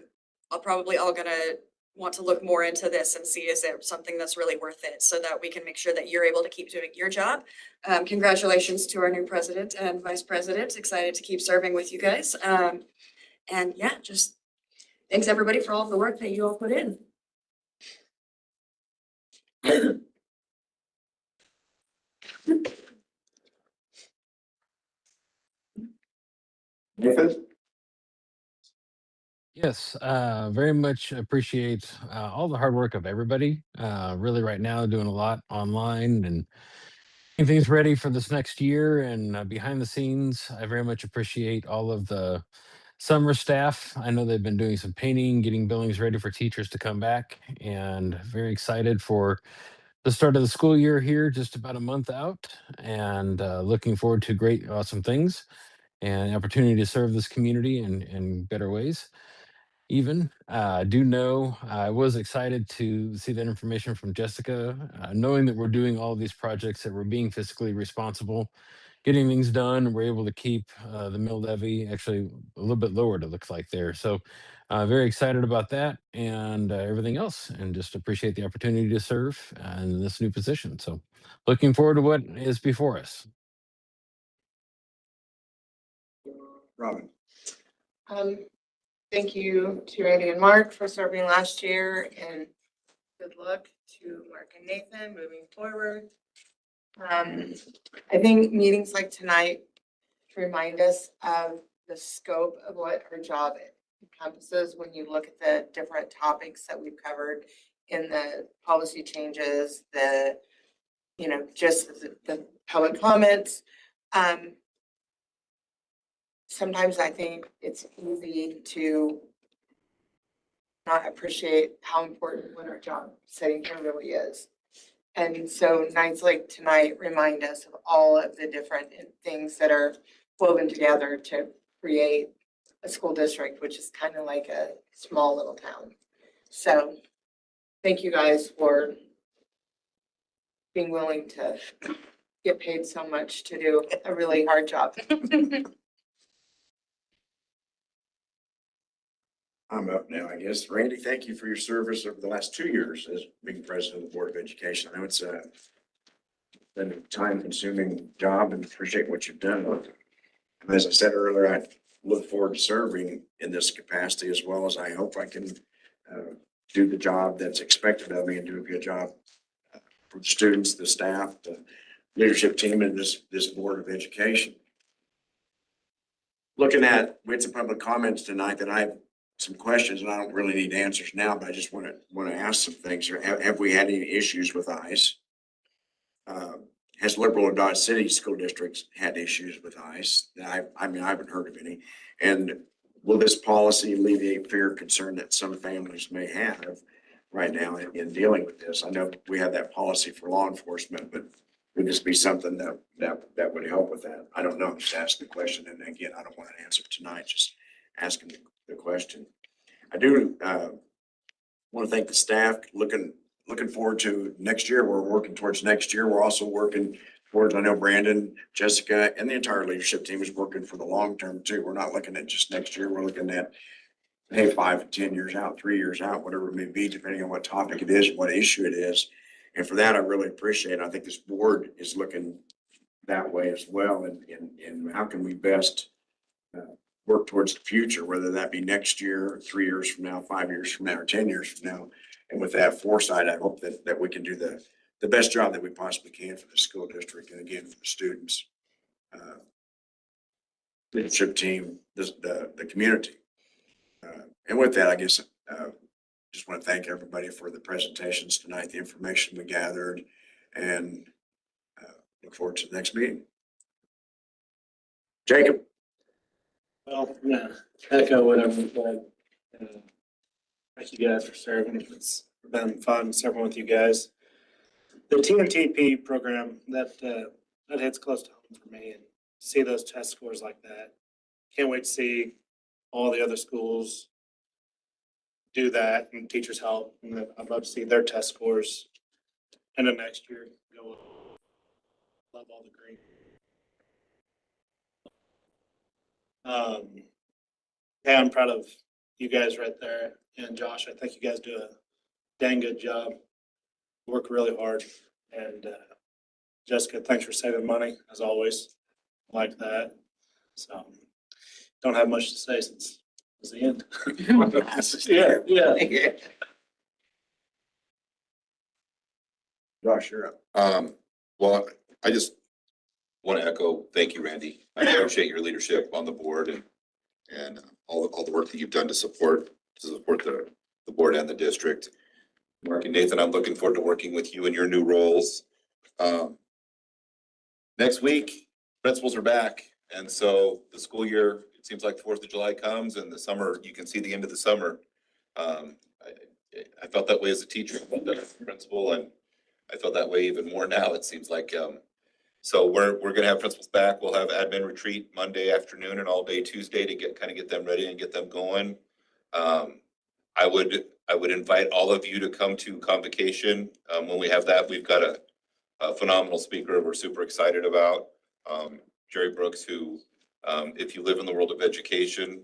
probably all gonna want to look more into this and see is it something that's really worth it so that we can make sure that you're able to keep doing your job. Congratulations to our new president and vice president. Excited to keep serving with you guys. And yeah, just thanks everybody for all of the work that you all put in. Nathan? Yes, very much appreciate all the hard work of everybody. Really right now doing a lot online and getting things ready for this next year and behind the scenes. I very much appreciate all of the summer staff. I know they've been doing some painting, getting buildings ready for teachers to come back, and very excited for the start of the school year here, just about a month out, and looking forward to great, awesome things and the opportunity to serve this community in better ways. Even do know I was excited to see that information from Jessica, knowing that we're doing all of these projects, that we're being fiscally responsible, getting things done. We're able to keep the mill levy actually a little bit lowered, it looks like there. So very excited about that and everything else, and just appreciate the opportunity to serve in this new position. So looking forward to what is before us. Robin. Thank you to Randy and Mark for serving last year, and good luck to Mark and Nathan moving forward. I think meetings like tonight remind us of the scope of what our job encompasses when you look at the different topics that we've covered in the policy changes, just the public comments. Sometimes I think it's easy to not appreciate how important what our job setting here really is. And so nights like tonight remind us of all of the different things that are woven together to create a school district, which is kind of like a small little town. So thank you guys for being willing to get paid so much to do a really hard job. I'm up now, I guess. Randy, thank you for your service over the last 2 years as being president of the Board of Education. I know it's been a time-consuming job and appreciate what you've done. And as I said earlier, I look forward to serving in this capacity as well as I hope I can do the job that's expected of me and do a good job for the students, the staff, the leadership team, and this Board of Education. Looking at, we had some public comments tonight that I have some questions, and I don't really need answers now, but I just want to ask some things here. Have we had any issues with ICE? Has Liberal or Dodge City school districts had issues with ICE? I mean, I haven't heard of any. And will this policy alleviate fear and concern that some families may have right now in dealing with this? I know we have that policy for law enforcement, but would this be something that would help with that? I don't know. Just ask the question. And again, I don't want to answer tonight, just asking the question. I do want to thank the staff. Looking forward to next year. We're working towards next year. We're also working towards, I know Brandon, Jessica, and the entire leadership team is working for the long term too. We're not looking at just next year. We're looking at, hey, 5 to 10 years out, 3 years out, whatever it may be, depending on what topic it is, what issue it is. And for that, I really appreciate it. I think this board is looking that way as well. And how can we best work towards the future, whether that be next year, 3 years from now, 5 years from now, or 10 years from now. And with that foresight, I hope that we can do the best job that we possibly can for the school district and again, for the students, leadership team, the community. And with that, I guess, just want to thank everybody for the presentations tonight, the information we gathered, and look forward to the next meeting. Jacob. Well, yeah, echo what everyone said. Thank you guys for serving. It's been fun serving with you guys. The TNTP program, that hits close to home for me, and see those test scores like that. Can't wait to see all the other schools do that and teachers help. And then I'd love to see their test scores in the next year go up. Love all the green. Yeah, I'm proud of you guys right there. And Josh, I think you guys do a dang good job. Work really hard. And Jessica, thanks for saving money as always. I like that. So don't have much to say since it was the end. Yeah. Josh, you're up. Well, I just want to echo, thank you, Randy. I appreciate your leadership on the board and all the work that you've done to support the board and the district. Mark and Nathan, I'm looking forward to working with you in your new roles. Next week, principals are back. And so the school year, it seems like 4th of July comes and the summer, you can see the end of the summer. I felt that way as a teacher, I felt that as a principal, and I felt that way even more now. It seems like, so we're going to have principals back. We'll have admin retreat Monday afternoon and all day Tuesday to get them ready and get them going. I would invite all of you to come to convocation. When we have that, we've got a phenomenal speaker we're super excited about. Jerry Brooks, who, if you live in the world of education,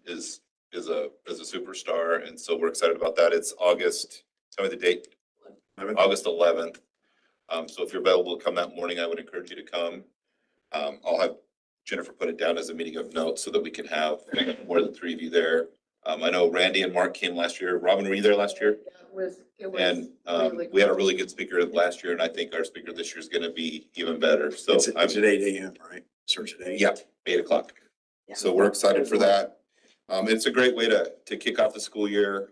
is a superstar. And so we're excited about that. It's August, tell me the date. August 11th. So if you're available to come that morning, I would encourage you to come. I'll have Jennifer put it down as a meeting of notes so that we can have more than 3 of you there. I know Randy and Mark came last year. Robin, were you there last year? And we had a really good speaker last year, and I think our speaker this year is going to be even better. So it's at 8 a.m., right? Starts at 8. Yeah, 8 o'clock. Yeah. So we're excited for that. It's a great way to kick off the school year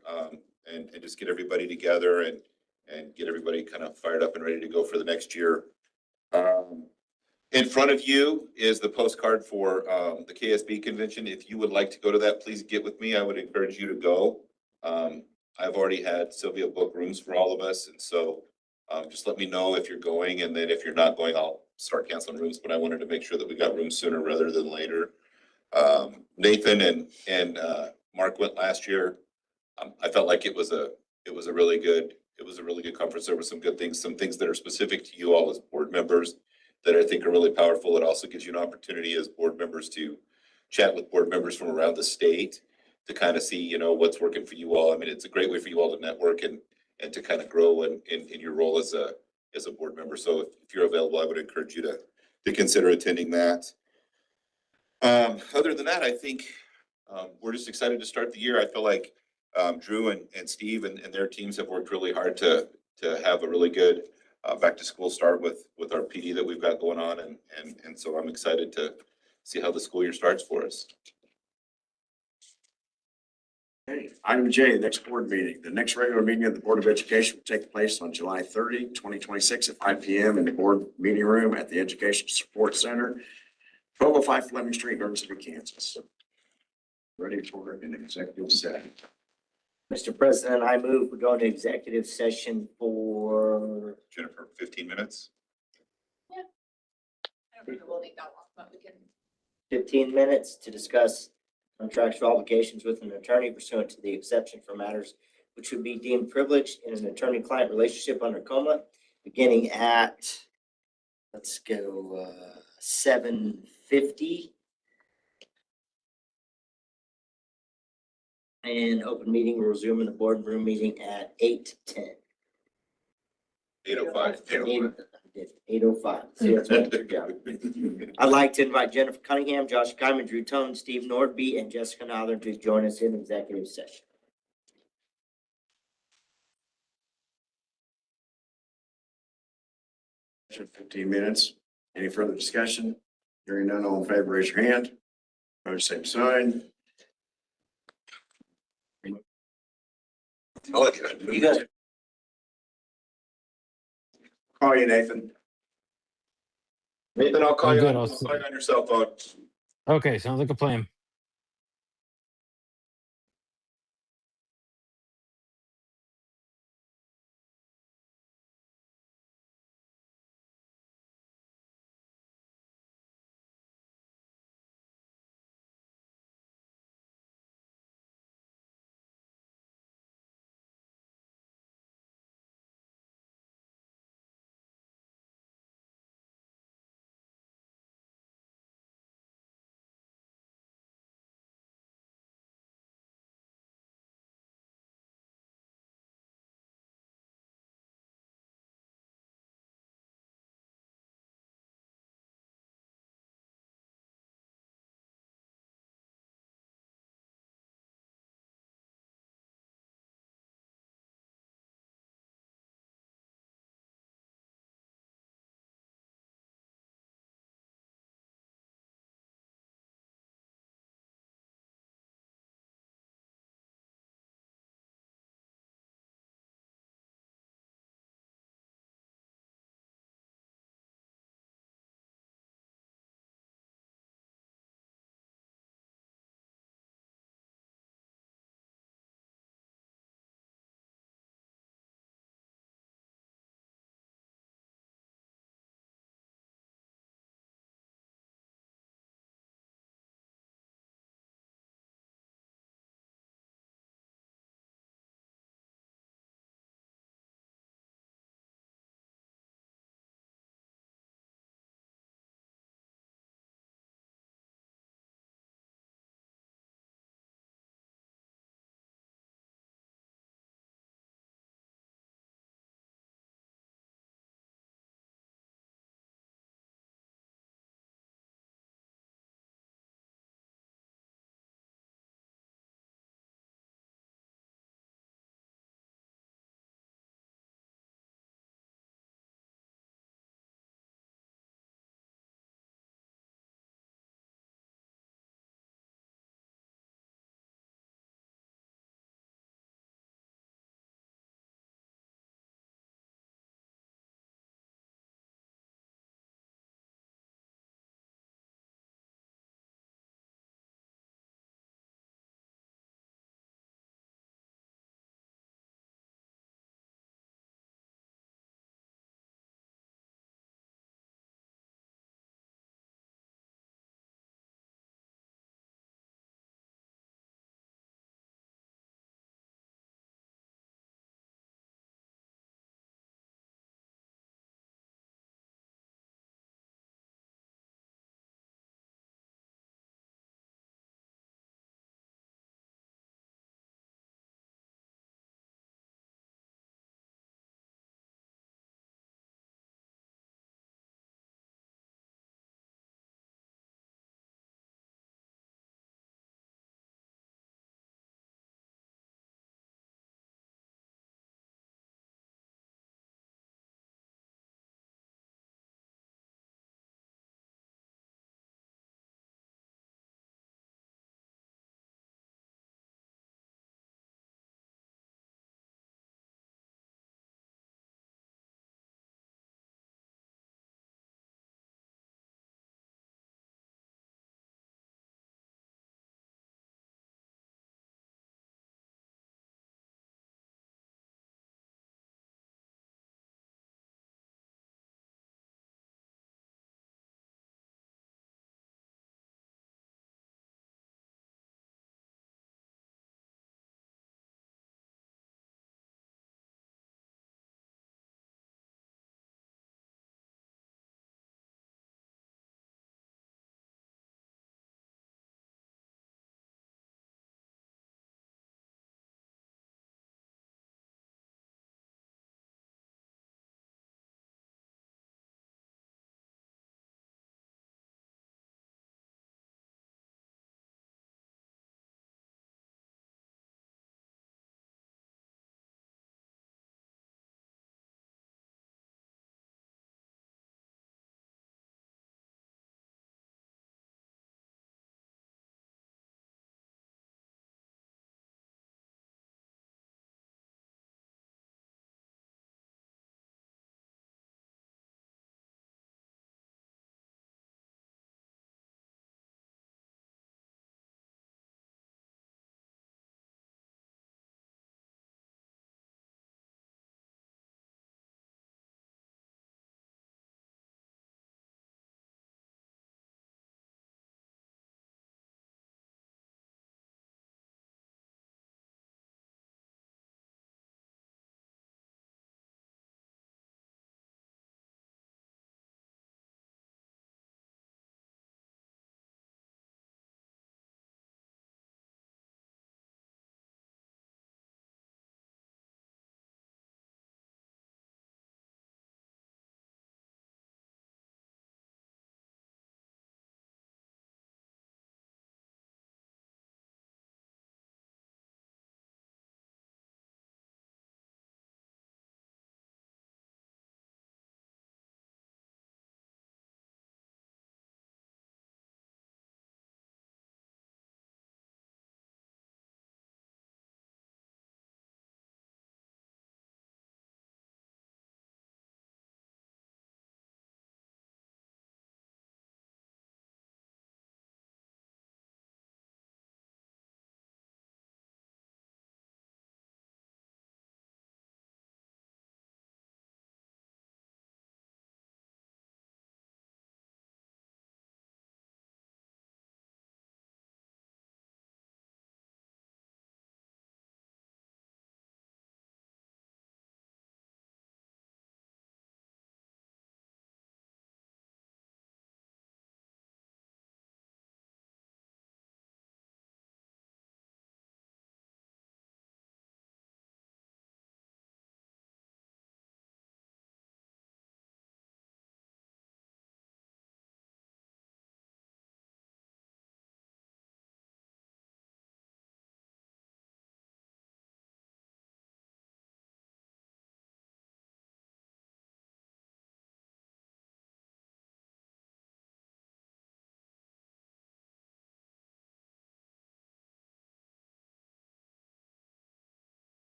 and just get everybody together and get everybody kind of fired up and ready to go for the next year. In front of you is the postcard for the KSB convention. If you would like to go to that, please get with me. I would encourage you to go. I've already had Sylvia book rooms for all of us. And so just let me know if you're going. And then if you're not going, I'll start canceling rooms. But I wanted to make sure that we got rooms sooner rather than later. Nathan and Mark went last year. I felt like it was a really good, conference. There were some good things, some things that are specific to you all as board members that I think are really powerful. It also gives you an opportunity as board members to chat with board members from around the state to kind of see, you know, what's working for you all. I mean, it's a great way for you all to network and to kind of grow in your role as a board member. So if you're available, I would encourage you to consider attending that. Other than that, I think we're just excited to start the year. I feel like Drew and Steve and their teams have worked really hard to have a really good back to school start with our PD that we've got going on. And so I'm excited to see how the school year starts for us. Okay, item J, next board meeting. The next regular meeting of the Board of Education will take place on July 30, 2026 at 5 p.m. in the board meeting room at the Education Support Center, 1205 Fleming Street, Garden City, Kansas. Ready for an executive session. Mr. President, I move we go into executive session for Jennifer, 15 minutes. I don't think it will need that long, but we can. 15 minutes to discuss contractual obligations with an attorney pursuant to the exception for matters which would be deemed privileged in an attorney-client relationship under COMA, beginning at, let's go, 7:50. And open meeting will resume in the boardroom meeting at 8:10. 8:05. 8:05. See, that's what your job. I'd like to invite Jennifer Cunningham, Josh Kyman, Drew Tone, Steve Nordby, and Jessica Nother to join us in executive session. 15 minutes. Any further discussion? Hearing none, all in favor, raise your hand. Opposed, same sign. You guys. Call you, Nathan. Nathan, I'll call I'm you good. on your cell phone. Okay, sounds like a plan.